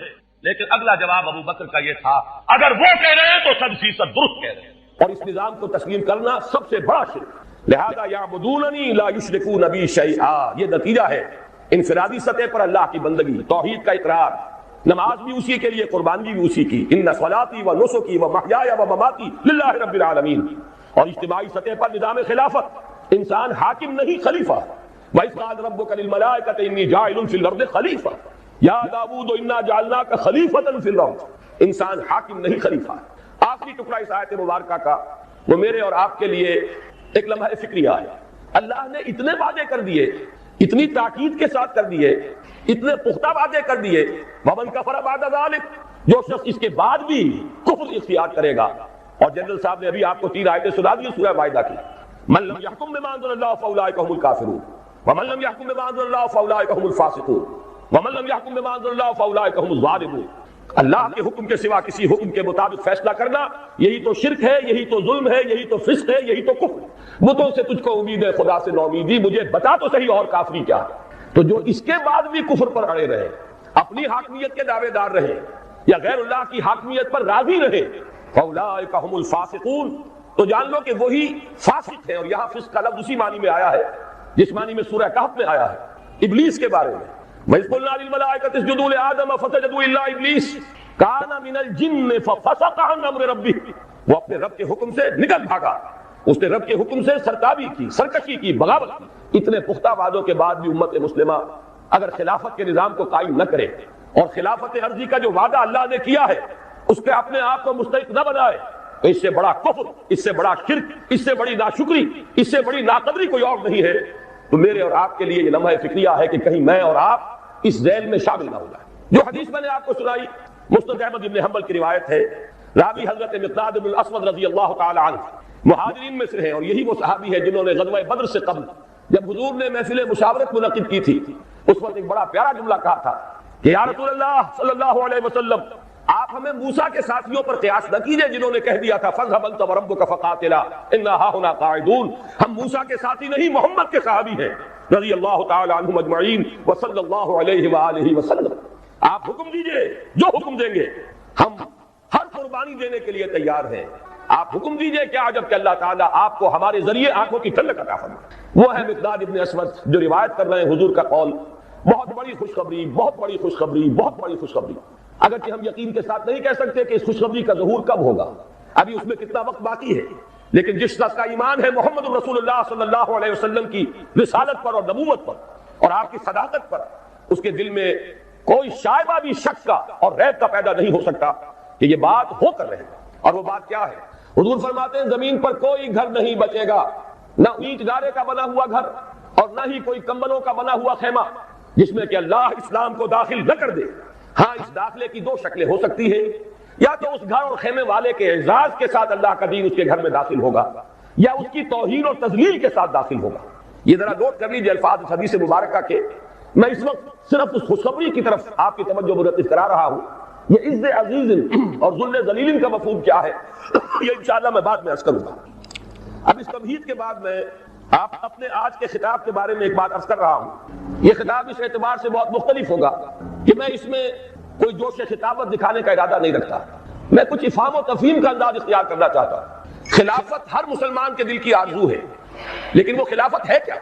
لیکن اگلا جواب ابو بکر کا یہ تھا، اگر وہ کہہ رہے ہیں تو 100% درست کہہ رہے ہیں، اور اس نظام کو تسلیم کرنا سب سے بڑا شرک۔ لہذا یعبدوننی لا یشرکون بی شیئا، یہ نتیجہ ہے انفرادی سطح پر اللہ کی بندگی، توحید کا اقرار، نماز بھی اسی کے لیے، قربانی بھی اسی کی، ان صلاتی و نسکی و محیای و مماتی للہ رب العالمین، اور اجتماعی سطح پر نظام خلافت، انسان حاکم نہیں خلیفہ۔ وَإِذْ قَالَ رَبُّكَ لِلْمَلَائِكَةِ إِنِّي جَاعِلٌ فِي الْأَرْضِ خَلِيفَةً یا داؤد إِنَّا جَعَلْنَاكَ خَلِيفَةً فِي الْأَرْضِ، انسان حاکم نہیں خلیفہ۔ آخری ٹکڑا اس آیت مبارکہ کا وہ میرے اور آپ کے لیے ایک لمحہ فکریہ ہے۔ اللہ نے اتنے وعدے کر دیے، اتنی تاکید کے ساتھ کر دیے، اتنے پختہ وعدے کر دیے، وَمَنْ كَفَرَ بَعْدَ ذَلِكَ، جو شخص اس کے بعد بھی کفر اختیار کرے گا، اور جنرل صاحب نے ابھی آپ کو 3 آیتیں سنا دی سورہ مائدہ کی، مَن لَمْ يَحْكُم بِمَا أَنزَلَ اللَّهُ فَأُولَٰئِكَ هُمُ الْكَافِرُونَ وَمَن لَّمْ يَحْكُم بِمَا أَنزَلَ اللَّهُ فَأُولَٰئِكَ هُمُ الْفَاسِقُونَ وَمَن لَّمْ يَحْكُم بِمَا أَنزَلَ اللَّهُ فَأُولَٰئِكَ هُمُ الظَّالِمُونَ۔ اللہ کے حکم کے سوا کسی حکم کے مطابق فیصلہ کرنا، یہی تو شرک ہے، یہی تو ظلم ہے، یہی تو فسق ہے، یہی تو کفر ہے۔ بتوں سے تجھ کو امید ہے، خدا سے نو امیدی، مجھے بتا تو صحیح اور کافری کیا ہے۔ تو جو اس کے بعد بھی کفر پر اڑے رہے، اپنی حاکمیت کے دعوے دار رہے، یا غیر اللہ کی حاکمیت پر راضی رہے، فَأُولَٰئِكَ هُمُ الْفَاسِقُونَ، تو جان لو کہ وہی فاسق ہے۔ اور یہاں فسق کا لفظ اسی معنی میں آیا ہے جس معنی میں سورہ کہف میں آیا ہے، ابلیس کے بارے میں۔ وَإِذْ قُلْنَا لِلْمَلَائِكَةِ اسْجُدُوا لِآدَمَ فَسَجَدُوا إِلَّا إِبْلِيسَ كَانَ مِنَ الْجِنِّ فَفَسَقَ عَنْ أَمْرِ رَبِّهِ، وہ اپنے رب کے حکم سے نکل بھاگا، اس نے رب کے حکم سے سرتابی کی، سرکشی کی، بغاوت کی۔ اتنے پختہ وعدوں کے بعد بھی امت مسلمہ اگر خلافت کے نظام کو قائم نہ کرے اور خلافت عرضی کا جو وعدہ اللہ نے کیا ہے اس کے اپنے آپ کو مستحق نہ بنائے، تو اس سے بڑا کفر، اس سے بڑا شرک، اس سے بڑی ناشکری، اس سے بڑی ناقدری کوئی اور نہیں ہے۔ تو میرے اور آپ کے لیے یہ لمحہ فکریہ ہے کہ کہیں میں اور آپ اس ذیل میں شامل نہ ہو جائیں۔ جو حدیث میں نے آپ کو سنائی مسند احمد بن حنبل کی روایت ہے، راوی حضرت مقداد بن الاسود رضی اللہ تعالی عنہ مہاجرین میں سے ہیں، اور یہی وہ صحابی ہے جنہوں نے غزوہ بدر سے قبل جب حضور نے محفل مشاورت منعقد کی تھی، اس وقت ایک بڑا پیارا جملہ کہا تھا کہ یا رسول اللہ صلی اللہ علیہ وسلم آپ ہمیں موسیٰ کے ساتھیوں پر قیاس نہ کیجئے جنہوں نے کہہ دیا تھا فَاذْهَبْ أَنْتَ وَرَبُّكَ فَقَاتِلَا إِنَّا هَاهُنَا قَاعِدُونَ. ہم موسیٰ کے ساتھی نہیں محمد کے صحابی ہیں رضی اللہ تعالی عنہم اجمعین وصلی اللہ علیہ وآلہ وسلم. آپ حکم دیجئے جو حکم دیں گے ہم ہر قربانی دینے کے لیے تیار ہیں. آپ حکم دیجئے کیا عجب کہ اللہ تعالیٰ آپ کو ہمارے ذریعے آنکھوں کی ٹھنڈک عطا فرمائے. وہ ہے مقداد ابن اسود جو روایت کر رہے ہیں حضور کا قول. بہت بڑی خوشخبری، بہت بڑی خوشخبری، بہت بڑی خوشخبری. اگرچہ ہم یقین کے ساتھ نہیں کہہ سکتے کہ اس خوشخبری کا ظہور کب ہوگا، ابھی اس میں کتنا وقت باقی ہے، لیکن جس شخص کا ایمان ہے محمد رسول اللہ صلی اللہ علیہ وسلم کی رسالت پر اور نبوت پر اور آپ کی صداقت پر، اس کے دل میں کوئی شائبہ بھی شک کا اور ریب کا پیدا نہیں ہو سکتا کہ یہ بات ہو کر رہے. اور وہ بات کیا ہے؟ حضور فرماتے ہیں زمین پر کوئی گھر نہیں بچے گا، نہ اینٹ گارے کا بنا ہوا گھر اور نہ ہی کوئی کمبلوں کا بنا ہوا خیمہ جس میں کہ اللہ اسلام کو داخل نہ کر دے. ہاں اس داخلے کی دو شکلیں ہو سکتی ہیں، یا تو اس گھر اور خیمے والے کے اعزاز کے ساتھ اللہ کا دین اس کے گھر میں داخل ہوگا، یا اس کی توہین اور تذلیل کے ساتھ داخل ہوگا. یہ ذرا نوٹ کر لیجیے الفاظ اس حدیث مبارکہ کے. میں اس وقت صرف اس خوشخبری کی طرف آپ کی توجہ مرتب کرا رہا ہوں. یہ عز عزیز اور ذل ذلیل کا مفہوم کیا ہے یہ انشاءاللہ میں بعد میں عرض کروں گا. اب اس تمہید کے بعد میں آپ اپنے آج کے خطاب کے بارے میں ایک بات عرض کر رہا ہوں. یہ خطاب اس اعتبار سے بہت مختلف ہوگا کہ میں اس میں کوئی جوش خطابت دکھانے کا ارادہ نہیں رکھتا. میں کچھ افہام و تفہیم کا انداز اختیار کرنا چاہتا ہوں. خلافت ہر مسلمان کے دل کی آرزو ہے، لیکن وہ خلافت ہے کیا؟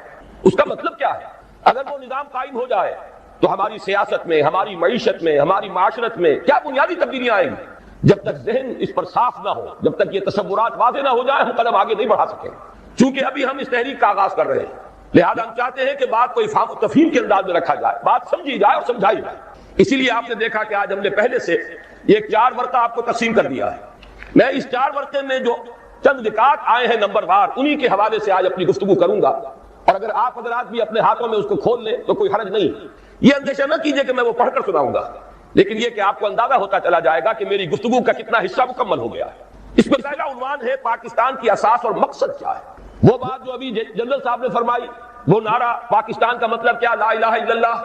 اس کا مطلب کیا ہے؟ اگر وہ نظام قائم ہو جائے تو ہماری سیاست میں، ہماری معیشت میں، ہماری معاشرت میں کیا بنیادی تبدیلیاں آئیں گی؟ جب تک ذہن اس پر صاف نہ ہو، جب تک یہ تصورات واضح نہ ہو جائے، ہم قدم آگے نہیں بڑھا سکیں. چونکہ ابھی ہم اس تحریک کا آغاز کر رہے ہیں، لہذا ہم چاہتے ہیں کہ بات کو افہام و تفہیم کے انداز میں رکھا جائے، بات سمجھی جائے اور سمجھائی جائے. اسی لیے آپ نے دیکھا کہ آج ہم نے پہلے سے یہ 4 ورقہ آپ کو تقسیم کر دیا ہے. میں اس 4 ورقے میں جو چند نکات آئے ہیں نمبر وار، انہی کے حوالے سے آج اپنی گفتگو کروں گا. اور اگر آپ حضرات بھی اپنے ہاتھوں میں اس کو کھول لیں تو کوئی حرج نہیں. یہ اندیشہ نہ کیجئے کہ میں وہ پڑھ کر سناؤں گا، لیکن یہ کہ آپ کو اندازہ ہوتا چلا جائے گا کہ میری گفتگو کا کتنا حصہ مکمل ہو گیا ہے. اس میں پہلا عنوان ہے پاکستان کی اساس اور مقصد کیا ہے. وہ بات جو ابھی جنرل صاحب نے فرمائی، وہ نعرہ پاکستان کا مطلب کیا، لا الہ الا اللہ.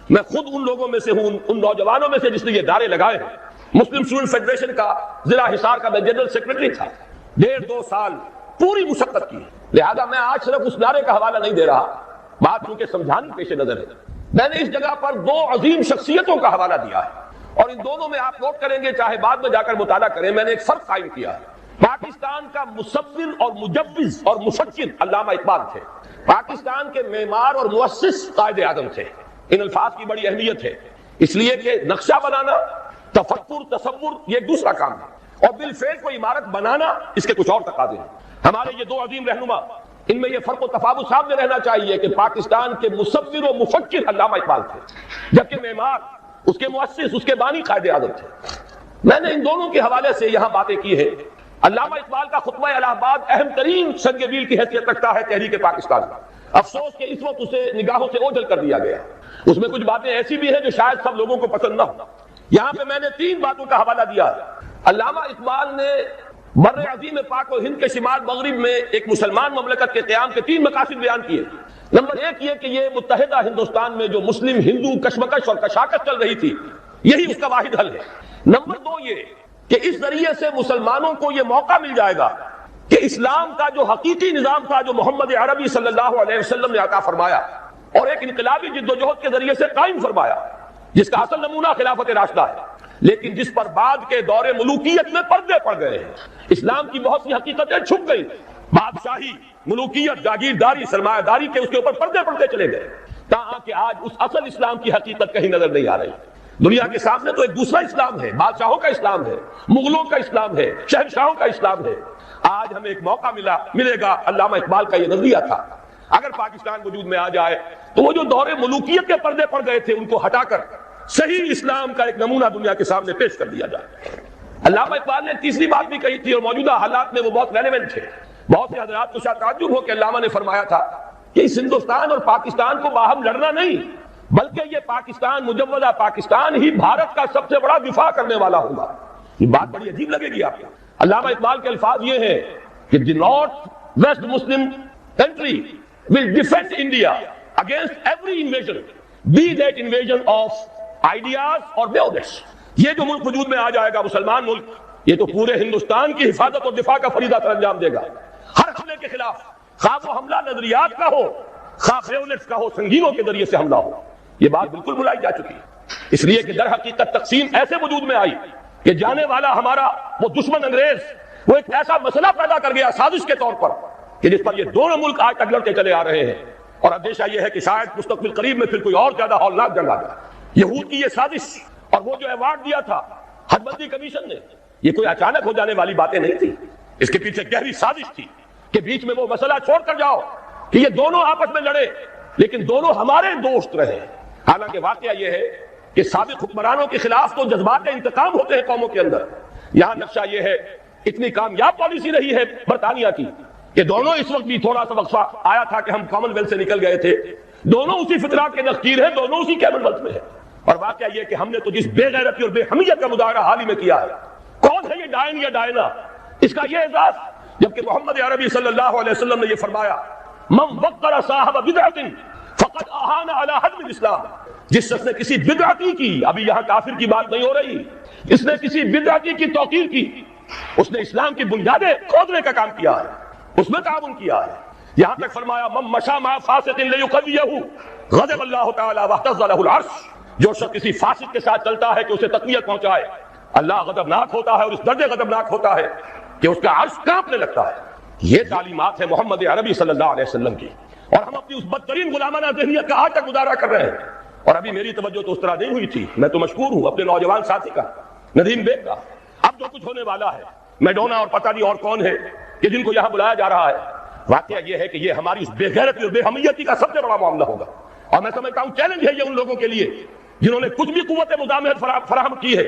میں خود ان لوگوں میں سے ہوں، ان نوجوانوں میں سے جس نے یہ نعرے لگائے ہیں. مسلم اسٹوڈنٹ فیڈریشن کا ضلع حصار کا میں جنرل سیکرٹری تھا. 1.5-2 سال پوری مشقت کی. لہذا میں آج صرف اس نعرے کا حوالہ نہیں دے رہا، بات چونکہ سمجھانی پیش نظر ہے. میں نے اس جگہ پر 2 عظیم شخصیتوں کا حوالہ دیا ہے، اور ان دونوں میں آپ نوٹ کریں گے، چاہے بعد میں جا کر مطالعہ کریں، میں نے ایک فرق قائم کیا ہے. پاکستان کا مصور اور مجوز اور مفکر علامہ اقبال تھے. پاکستان کے معمار اور مؤسس قائد اعظم تھے. ان الفاظ کی بڑی اہمیت ہے، اس لیے کہ نقشہ بنانا، تفکر، تصور یہ ایک دوسرا کام ہے، اور بالفعل کوئی عمارت بنانا اس کے کچھ اور تقاضے ہیں. ہمارے یہ 2 عظیم رہنما، ان میں یہ فرق و تفاوت سامنے رہنا چاہیے کہ پاکستان کے مصور و مفکر علامہ اقبال تھے، جبکہ معمار، اس کے مؤسس، اس کے بانی قائد اعظم تھے. میں نے ان دونوں کے حوالے سے یہاں باتیں کی ہیں. علامہ اقبال کا خطبہ الہ آباد اہم ترین سنگ میل کی حیثیت رکھتا ہے تحریک پاکستان کا. افسوس کہ اس وقت اسے نگاہوں سے اوجھل کر دیا گیا. اس میں کچھ باتیں ایسی بھی ہیں جو شاید سب لوگوں کو پسند نہ ہو. یہاں پہ میں نے 3 باتوں کا حوالہ دیا ہے. علامہ اقبال نے بر عظیم پاک و ہند کے شمال مغرب میں ایک مسلمان مملکت کے قیام کے 3 مقاصد بیان کیے. نمبر 1 یہ کہ یہ متحدہ ہندوستان میں جو مسلم ہندو کشمکش اور کشاکش چل رہی تھی، یہی اس کا واحد حل ہے. نمبر 2 یہ کہ اس ذریعے سے مسلمانوں کو یہ موقع مل جائے گا کہ اسلام کا جو حقیقی نظام تھا جو محمد عربی صلی اللہ علیہ وسلم نے عطا فرمایا اور ایک انقلابی جدوجہد کے ذریعے سے قائم فرمایا، جس کا اصل نمونہ خلافت راشدہ ہے، لیکن جس پر بعد کے دور ملوکیت میں پردے پڑ گئے ہیں. اسلام کی بہت سی حقیقتیں چھپ گئی. بادشاہی، ملوکیت، جاگیرداری، سرمایہ داری کے اس کے اوپر پردے پڑتے چلے گئے، تاہم کہ آج اس اصل اسلام کی حقیقت کہیں نظر نہیں آ رہی. دنیا کے سامنے تو ایک دوسرا اسلام ہے، بادشاہوں کا اسلام ہے، مغلوں کا اسلام ہے، شہنشاہوں کا اسلام ہے. آج ہمیں ایک موقع ملے گا. علامہ اقبال کا یہ نظریہ تھا، اگر پاکستان وجود میں آ جائے تو وہ جو دور ملوکیت کے پردے پڑ گئے تھے ان کو ہٹا کر صحیح اسلام کا ایک نمونہ دنیا کے سامنے پیش کر دیا جائے. علامہ اقبال نے تیسری بات بھی کہی تھی اور موجودہ حالات میں وہ بہت ریلیونٹ ہے. بہت سے حضرات کو شاید تعجب ہو کہ علامہ نے فرمایا تھا کہ اس ہندوستان اور پاکستان کو باہم لڑنا نہیں، بلکہ یہ پاکستان، مجوزہ پاکستان ہی بھارت کا سب سے بڑا دفاع کرنے والا ہوگا. یہ بات بڑی عجیب لگے گی آپ کو. علامہ اقبال کے الفاظ یہ ہیں کہ the north west Muslim country will defend India against every invasion, be that invasion of ideas or borders. یہ جو ملک وجود میں آ جائے گا مسلمان ملک، یہ تو پورے ہندوستان کی حفاظت اور دفاع کا فریضہ سر انجام دے گا۔ ہر حملے کے خلاف، خواہ وہ حملہ نظریات کا ہو، خواہ بیونٹس کا ہو، سنگینوں کے ذریعے سے حملہ ہو، یہ بات بالکل بلائی جا چکی ہے۔ اس لیے کہ در حقیقت تقسیم ایسے وجود میں آئی کہ جانے والا ہمارا وہ دشمن انگریز وہ ایک ایسا مسئلہ پیدا کر گیا سازش کے طور پر کہ جس پر یہ دونوں ملک آج تک لڑتے چلے آ رہے ہیں، اور اندیشہ یہ ہے کہ شاید مستقبل قریب میں پھر کوئی اور زیادہ ہولناک جنگ آ جائے۔ یہود کی یہ سازش اور وہ جو ایوارڈ دیا تھا حد بندی کمیشن نے، یہ کوئی اچانک ہو جانے والی باتیں نہیں تھی، اس کے پیچھے گہری سازش تھی کہ بیچ میں وہ مسئلہ چھوڑ کر جاؤ کہ یہ دونوں آپس میں لڑے لیکن دونوں ہمارے دوست رہے۔ حالانکہ واقعہ یہ ہے کہ سابق حکمرانوں کے خلاف تو جذبات انتقام ہوتے ہیں قوموں کے اندر۔ یہاں نقشہ یہ ہے، اتنی کامیاب پالیسی رہی ہے برطانیہ کی کہ دونوں اس وقت بھی تھوڑا سا وقفہ آیا تھا کہ ہم کامن ویلتھ سے نکل گئے تھے، دونوں اسی فطرات کے نخچیر ہیں، دونوں اسی کامن ویلتھ میں ہیں۔ اور واقعہ یہ کہ ہم نے تو جس بے غیرتی اور بے حمیت کا مظاہرہ حال ہی میں کیا ہے، کون ہے یہ ڈائن یا ڈائنا، اس کا یہ اعزاز، جبکہ محمد عربی صلی اللہ علیہ وسلم نے یہ فرمایا من وقر صاحب بدعت فقد اہان علی حدم الاسلام، جس شخص نے کسی بدعتی کی، ابھی یہاں کافر کی بات نہیں ہو رہی، اس نے کسی بدعتی کی توقیر کی، اس نے اسلام کی بنیادیں کھودنے کا کام کیا ہے، اس میں تعاون کیا ہے۔ یہاں تک فرمایا من مشى مع فاسق ليقويه غضب اللہ تعالی واهتز له العرش، جو شخص کسی فاسق کے ساتھ چلتا ہے کہ اسے تقویت پہنچائے، اللہ غضبناک ہوتا ہے اور اس درجے غضبناک ہوتا ہے کہ اس کا عرش کانپنے لگتا ہے۔ یہ تعلیمات ہے محمد عربی صلی اللہ علیہ وسلم کی، اور ہم اپنی اس بدترین غلامانہ ذہنیت کا آج تک مظاہرہ کر رہے ہیں۔ اور ابھی میری توجہ تو اس طرح نہیں ہوئی تھی، میں تو مشکور ہوں اپنے نوجوان ساتھی کا، ندیم بیگ کا۔ اب جو کچھ ہونے والا ہے، میڈونا اور پتہ نہیں اور کون ہے کہ جن کو یہاں بلایا جا رہا ہے، واقعہ یہ ہے کہ یہ ہماری اس بے غیرتی اور بے حمیتی کا سب سے بڑا معاملہ ہوگا۔ اور میں سمجھتا ہوں چیلنج ہے یہ ان لوگوں کے لیے جنہوں نے کچھ بھی قوت مزاحمت فراہم کی ہے،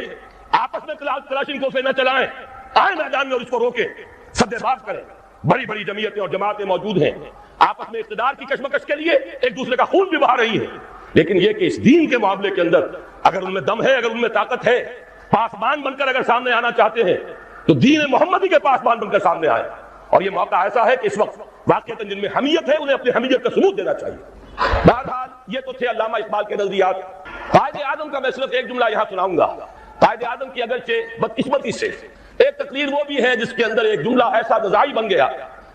آپس میں کلاشنکوف سے نہ چلائیں، آئیں میدان میں اور اس کو روکیں، سد باز کریں۔ بڑی بڑی جمعیتیں اور جماعتیں موجود ہیں، آپس میں اقتدار کی کشمکش کے لیے ایک دوسرے کا خون بھی بہا رہی ہیں، لیکن یہ کہ اس دین کے معاملے کے اندر اگر ان میں دم ہے، اگر ان میں طاقت ہے، پاسبان بن کر اگر سامنے آنا چاہتے ہیں تو دین محمدی کے پاسبان بن کر سامنے آئے۔ اور یہ موقع ایسا ہے کہ اس وقت واقعتاً جن میں حمیت ہے انہیں اپنی حمیت کا ثبوت دینا چاہیے۔ بہرحال یہ تو تھے علامہ اقبال کے نظریات۔ قائد اعظم کا میں صرف ایک جملہ یہاں سناؤں گا۔ قائد اعظم کی اگرچہ بدقسمتی سے ایک تقریر وہ بھی ہے جس کے اندر ایک جملہ ایسا نزاعی بن گیا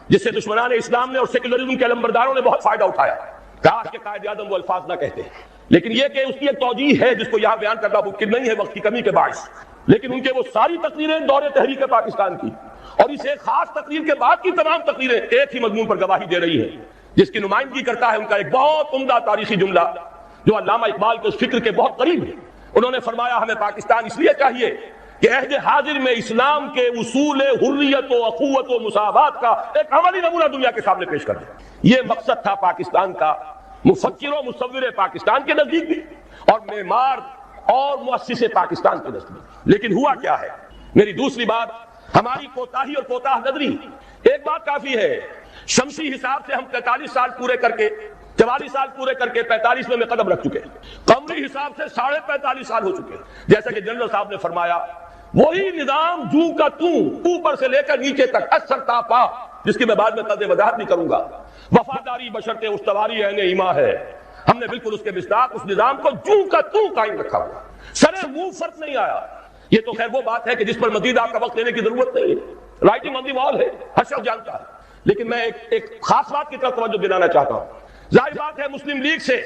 جس سے دشمنان اسلام نے اور سیکولرزم کے علمبرداروں نے بہت فائدہ اٹھایا۔ کاش کہ قائد اعظم وہ الفاظ نہ کہتے، لیکن یہ کہ اس کی ایک توجیہ ہے جس کو یہاں بیان کرنا ممکن نہیں ہے وقت کی کمی کے باعث، لیکن ان کے وہ ساری تقریریں دور تحریک پاکستان کی اور اس ایک خاص تقریر کے بعد کی تمام تقریریں ایک ہی مضمون پر گواہی دے رہی ہیں، جس کی نمائندگی کرتا ہے ان کا ایک بہت عمدہ تاریخی جملہ جو علامہ اقبال کے اس فکر کے بہت قریب ہے۔ انہوں نے فرمایا ہمیں پاکستان اس لیے چاہیے کہ عہد حاضر میں اسلام کے اصول حریت و اخوت و مساوات کا ایک عملی نمونہ دنیا کے سامنے پیش کر دیں۔ یہ مقصد تھا پاکستان کا، مفکر و مصور پاکستان کے نزدیک بھی اور معمار اور مؤسس پاکستان کے نزدیک۔ لیکن ہوا کیا ہے؟ میری دوسری بات، ہماری کوتاہی اور کوتاہ نظری۔ ایک بات کافی ہے، شمسی حساب سے ہم 43 سال پورے کر کے 44 سال پورے کر کے 45ویں میں قدم رکھ چکے ہیں، قمری حساب سے 45.5 سال ہو چکے ہیں۔ جیسا کہ جنرل صاحب نے فرمایا، وہی نظام جو کا تو اوپر سے لے کر نیچے تک اثر تا پا، جس کی میں بعد میں قدر وضاحت نہیں کروں گا، وفاداری بشرط استواری عین ایما ہے۔ ہم نے بالکل اس کے مصداق اس نظام کو جو کا تو قائم رکھا ہوا، سرے منہ فرق نہیں آیا۔ یہ تو خیر وہ بات ہے کہ جس پر مزید آپ کا وقت لینے کی ضرورت نہیں ہے، رائٹنگ آن دی وال ہے، ہر شخص جانتا ہے۔ لیکن میں ایک خاص بات کی طرف توجہ دلانا چاہتا ہوں۔ ظاہر بات ہے مسلم لیگ سے،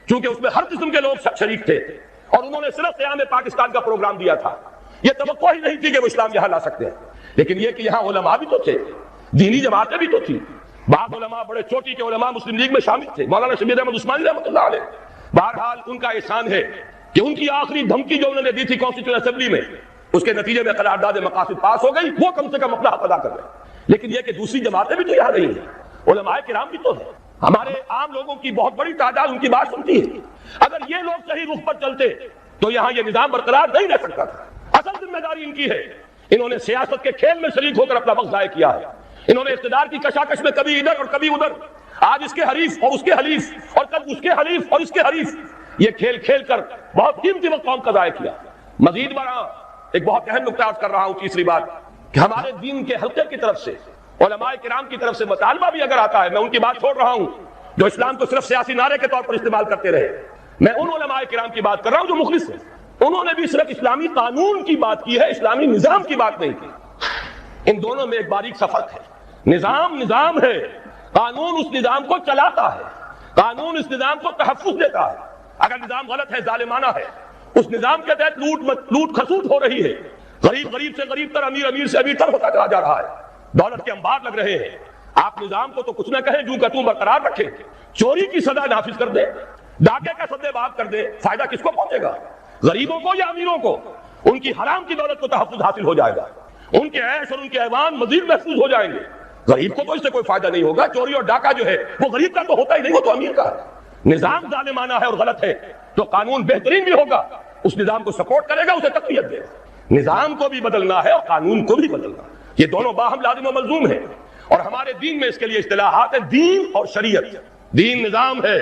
چونکہ اس میں ہر قسم کے لوگ شریک تھے اور انہوں نے صرف قیام پاکستان کا پروگرام دیا تھا، یہ توقع ہی نہیں تھی کہ وہ اسلام یہاں لا سکتے ہیں۔ لیکن یہ کہ یہاں علماء بھی تو تھے، دینی جماعتیں بھی تو تھی، بعض علماء بڑے چوٹی کے علماء مسلم لیگ میں شامل تھے، مولانا شبیر احمد عثمانی رحمۃ اللہ علیہ۔ بہرحال ان کا احسان ہے کہ ان کی آخری دھمکی جو انہوں نے دی تھی کانسٹیٹیوشن اسمبلی میں، اس کے نتیجے میں قرارداد مقاصد پاس ہو گئی، وہ کم سے کم اپنا حق ادا کر گئے۔ لیکن یہ کہ دوسری جماعتیں بھی تو یہاں نہیں ہیں، علماء کرام بھی تو ہیں، ہمارے عام لوگوں کی بہت بڑی تعداد ان کی بات سنتی ہے۔ اگر یہ لوگ صحیح رخ پر چلتے تو یہاں یہ نظام برقرار نہیں رہ سکتا تھا۔ اصل ذمہ داری ان کی ہے، انہوں نے سیاست کے کھیل میں شریک ہو کر اپنا وقت ضائع کیا ہے، انہوں نے اقتدار کی کشاکش میں کبھی ادھر اور کبھی ادھر، آج اس کے حریف اور اس کے حلیف اور کل اس کے حلیف اور اس کے حریف، یہ کھیل کھیل کر بہت قیمتی وقت قوم کا ضائع کیا۔ مزید بڑا ایک بہت اہم نقطہ عرض کر رہا ہوں، تیسری بات کہ ہمارے دین کے حلقے کی طرف سے، علماء کرام کی طرف سے مطالبہ بھی اگر آتا ہے، میں ان کی بات چھوڑ رہا ہوں جو اسلام کو صرف سیاسی نعرے کے طور پر استعمال کرتے رہے، میں ان علماء کرام کی بات کر رہا ہوں جو مخلص ہیں، انہوں نے بھی صرف اسلامی قانون کی بات کی ہے، اسلامی نظام کی بات نہیں کی۔ ان دونوں میں ایک باریک سا فرق ہے۔ نظام ہے، قانون اس نظام کو چلاتا ہے، قانون اس نظام کو تحفظ دیتا ہے۔ اگر نظام غلط ہے، ظالمانہ ہے، اس نظام کے تحت لوٹ کھسوٹ ہو رہی ہے، غریب سے غریب تر، امیر سے امیر تر ہوتا چلا جا رہا ہے، دولت کے انبار لگ رہے ہیں، آپ نظام کو تو کچھ نہ کہیں، جو کہ تم برقرار رکھیں، چوری کی سزا نافذ کر دے، ڈاکے کا سدے باب کر دے، فائدہ کس کو پہنچے گا؟ غریبوں کو یا امیروں کو؟ ان کی حرام کی دولت کو تحفظ حاصل ہو جائے گا، ان کے عیش اور ان کے ایوان مزید محفوظ ہو جائیں گے، غریب کو تو اس سے کوئی فائدہ نہیں ہوگا۔ چوری اور ڈاکہ جو ہے وہ غریب کا تو ہوتا ہی نہیں، وہ تو امیر کا ہے۔ نظام ظالمانہ ہے اور غلط ہے تو قانون بہترین بھی ہوگا، اس نظام کو سپورٹ کرے گا، اسے تقویت دے گا۔ نظام کو بھی بدلنا ہے اور قانون کو بھی بدلنا، یہ دونوں باہم لازم و ملزوم ہیں، اور ہمارے دین میں اس کے لیے اصطلاحات ہیں، دین اور شریعت۔ دین نظام ہے،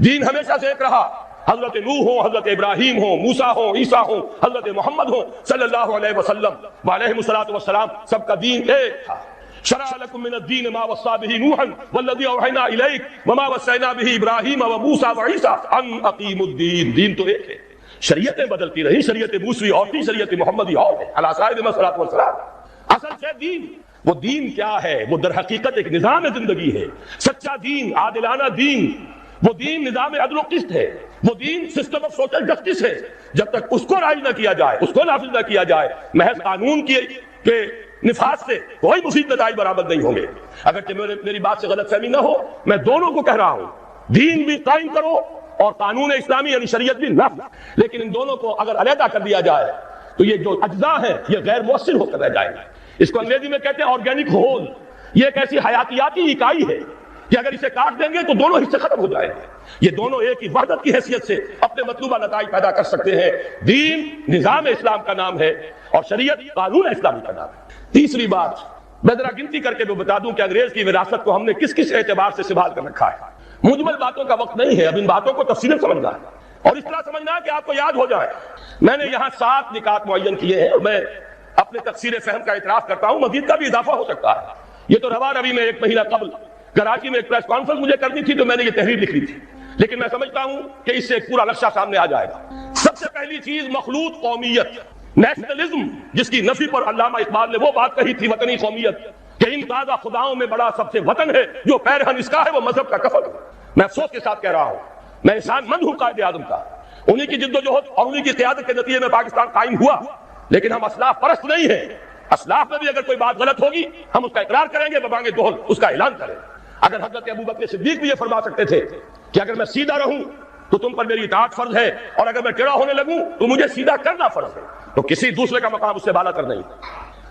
دین ہمیشہ سے ایک رہا، حضرت نوح ہو، حضرت ابراہیم ہو، موسیٰ ہو، عیسیٰ ہو، حضرت محمد ہو صلی اللہ علیہ وسلم وعلیہ الصلوۃ والسلام، سب کا دین ایک تھا۔ شرع لكم من الدين ما وصى به نوحا والذي اوحينا اليك وما وصينا به ابراهيم وموسى وعيسى ان اقيموا الدين۔ دین تو ایک ہے، شریعتیں بدلتی رہی، شریعت موسوی اور تھی، شریعت محمدی اور ہے، علی سائر الصلوۃ والسلام۔ اصل سے دین، وہ دین کیا ہے؟ وہ در حقیقت ایک نظام زندگی ہے، سچا دین، عادلانہ دین، وہ دین نظام عدل و قسط ہے، وہ دین سسٹم آف سوشل جسٹس ہے۔ جب تک اس کو رائج نہ کیا جائے، اس کو نافذ نہ کیا جائے، محض قانون کے نفاذ سے کوئی مفید نتائج برآمد نہیں ہوں گے۔ اگرچہ میری بات سے غلط فہمی نہ ہو، میں دونوں کو کہہ رہا ہوں، دین بھی قائم کرو اور قانون اسلامی یعنی شریعت بھی نافذ، لیکن ان دونوں کو اگر علیحدہ کر دیا جائے تو یہ جو اجزاء ہیں یہ غیر مؤثر ہو کر رہ جائیں گے۔ اس کو انگریزی میں کہتے ہیں آرگینک ہول، یہ ایک ایسی حیاتیاتی اکائی ہے کہ اگر اسے کاٹ دیں گے تو دونوں حصے ختم ہو جائیں گے۔ یہ دونوں ایک ہی وحدت کی حیثیت سے اپنے مطلوبہ نتائج پیدا کر سکتے ہیں۔ دین نظام اسلام کا نام ہے اور شریعت قانون اسلامی کا نام ہے۔ تیسری بات میں ذرا گنتی کر کے بھی بتا دوں کہ انگریز کی وراثت کو ہم نے کس کس اعتبار سے سنبھال کر رکھا ہے۔ مجمل باتوں کا وقت نہیں ہے، اب ان باتوں کو تفصیل سمجھنا ہے اور اس طرح سمجھنا ہے کہ آپ کو یاد ہو جائے۔ میں نے یہاں 7 نکات معین کیے ہیں اور میں اپنے تقصیر فہم کا اعتراف کرتا ہوں، مزید کا بھی اضافہ ہو سکتا ہے۔ یہ تو روا روی میں 1 مہینہ قبل کراچی میں ایک پریس کانفرنس مجھے کرنی تھی تو میں نے یہ تحریر لکھ لی تھی، لیکن میں سمجھتا ہوں کہ اس سے ایک پورا نقشہ سامنے آ جائے گا۔ سب سے پہلی چیز مخلوط قومیت، نیشنلزم، جس کی نفی پر علامہ اقبال نے وہ بات کہی تھی، وطنی قومیت، کہ ان تازہ خداؤں میں بڑا سب سے وطن ہے، جو پیرہن اس کا ہے وہ مذہب کا کفن ہے۔ میں افسوس کے ساتھ کہہ رہا ہوں، میں انسان مند ہوں قائد اعظم کا، انہی کی جد و جہد اور انہی کی قیادت کے نتیجے میں پاکستان قائم ہوا، لیکن ہم اسلاف پرست نہیں ہیں۔ اسلاف میں بھی اگر کوئی بات غلط ہوگی ہم اس کا اقرار کریں گے، ببانگ دہل اس کا اعلان کریں۔ اگر حضرت ابوبکر صدیق بھی یہ فرما سکتے تھے کہ اگر میں سیدھا رہوں تو تم پر میری اطاعت فرض ہے، اور اگر میں ٹیڑھا ہونے لگوں تو مجھے سیدھا کرنا فرض ہے، تو کسی دوسرے کا مقام اس سے بالا تر نہیں۔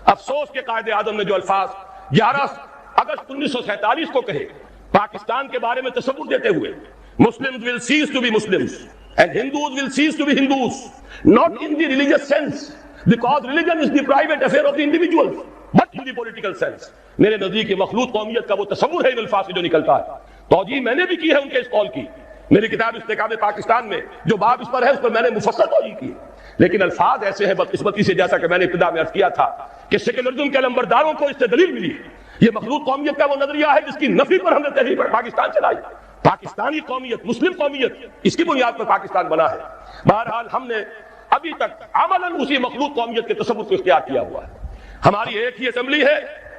افسوس کہ قائد اعظم نے جو الفاظ 11 اگست 1947 کو کہے پاکستان کے بارے میں تصور دیتے ہوئے، Muslims will cease to be Muslims and Hindus will cease to be Hindus, not in the religious sense, because religion is the private affair of the individual, but in the political sense۔ میرے نزدیک مخلوط قومیت کا وہ تصور ہے ان الفاظ سے جو نکلتا ہے۔ توجیہ میں نے بھی کی ہے ان کے اس قول کی، میری کتاب استحکام پاکستان میں جو باب اس پر ہے اس پر میں نے مفصل توجیہ کی، لیکن الفاظ ایسے ہیں بدقسمتی سے، جیسا کہ میں نے ابتدا میں عرض کیا تھا کہ سیکولرزم کے لمبرداروں کو اس سے دلیل ملی ہے۔ یہ مخلوط قومیت کا وہ نظریہ ہے جس کی نفی پر ہم نے تحریک پاکستان چلائی۔ پاکستانی قومیت، مسلم قومیت، اس کی بنیاد پر پاکستان بنا ہے۔ بہرحال ہم نے ابھی تک عملاً اسی مخلوط قومیت کے تصور کو اختیار کیا ہوا ہے۔ ہماری ایک ہی اسمبلی ہے،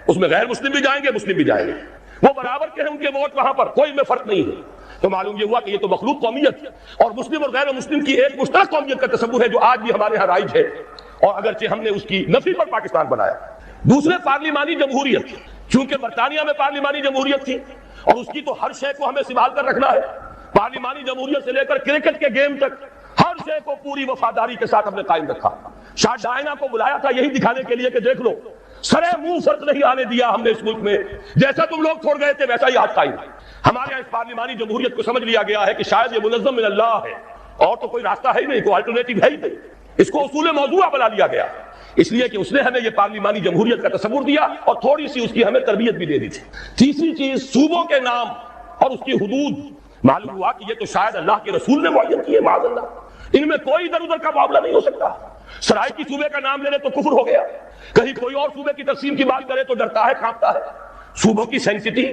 اس میں غیر مسلم بھی جائیں گے، مسلم بھی جائیں گے، وہ برابر کے ہیں، ان کے ووٹ وہاں پر کوئی میں فرق نہیں ہے۔ تو معلوم یہ ہوا کہ یہ تو مخلوط قومیت اور مسلم اور غیر مسلم کی ایک مشترک قومیت کا تصور ہے جو آج بھی ہمارے ہاں رائج ہے، اور اگرچہ ہم نے اس کی نفی پر پاکستان بنایا۔ دوسرے پارلیمانی جمہوریت، چونکہ برطانیہ میں پارلیمانی جمہوریت تھی اور اس کی تو ہر شے کو ہمیں سنبھال کر رکھنا ہے، پارلیمانی جمہوریت سے لے کر کرکٹ کے گیم تک ہر شے کو پوری وفاداری کے ساتھ ہم نے قائم رکھا۔ شاہ ڈائنا کو بلایا تھا یہی دکھانے کے لیے کہ دیکھ لو، سرے منہ فرق نہیں آنے دیا ہم نے اس ملک میں، جیسا تم لوگ چھوڑ گئے تھے ویسا ہی آج قائم ہے۔ ہمارے یہاں اس پارلیمانی جمہوریت کو سمجھ لیا گیا ہے کہ شاید یہ منظم من اللہ ہے، اور تو کوئی راستہ ہے ہی نہیں، کوئی الٹرنیٹو ہے ہی نہیں، اس کو اصول موضوع بنا لیا گیا، اس لیے کہ اس نے ہمیں یہ پارلیمانی جمہوریت کا تصور دیا اور تھوڑی سی اس کی ہمیں تربیت بھی دے دی تھی۔ تیسری چیز صوبوں کے نام اور اس کی حدود، معلوم ہوا کہ یہ تو شاید اللہ کے رسول نے معین کیے، معاذ اللہ، ان میں کوئی ادھر ادھر کا معاملہ نہیں ہو سکتا۔ سرائیکی صوبے کا نام لے لے تو کفر ہو گیا، کہیں کوئی اور صوبے کی تقسیم کی بات کرے تو ڈرتا ہے، کانپتا ہے۔ صوبوں کی سینسٹی،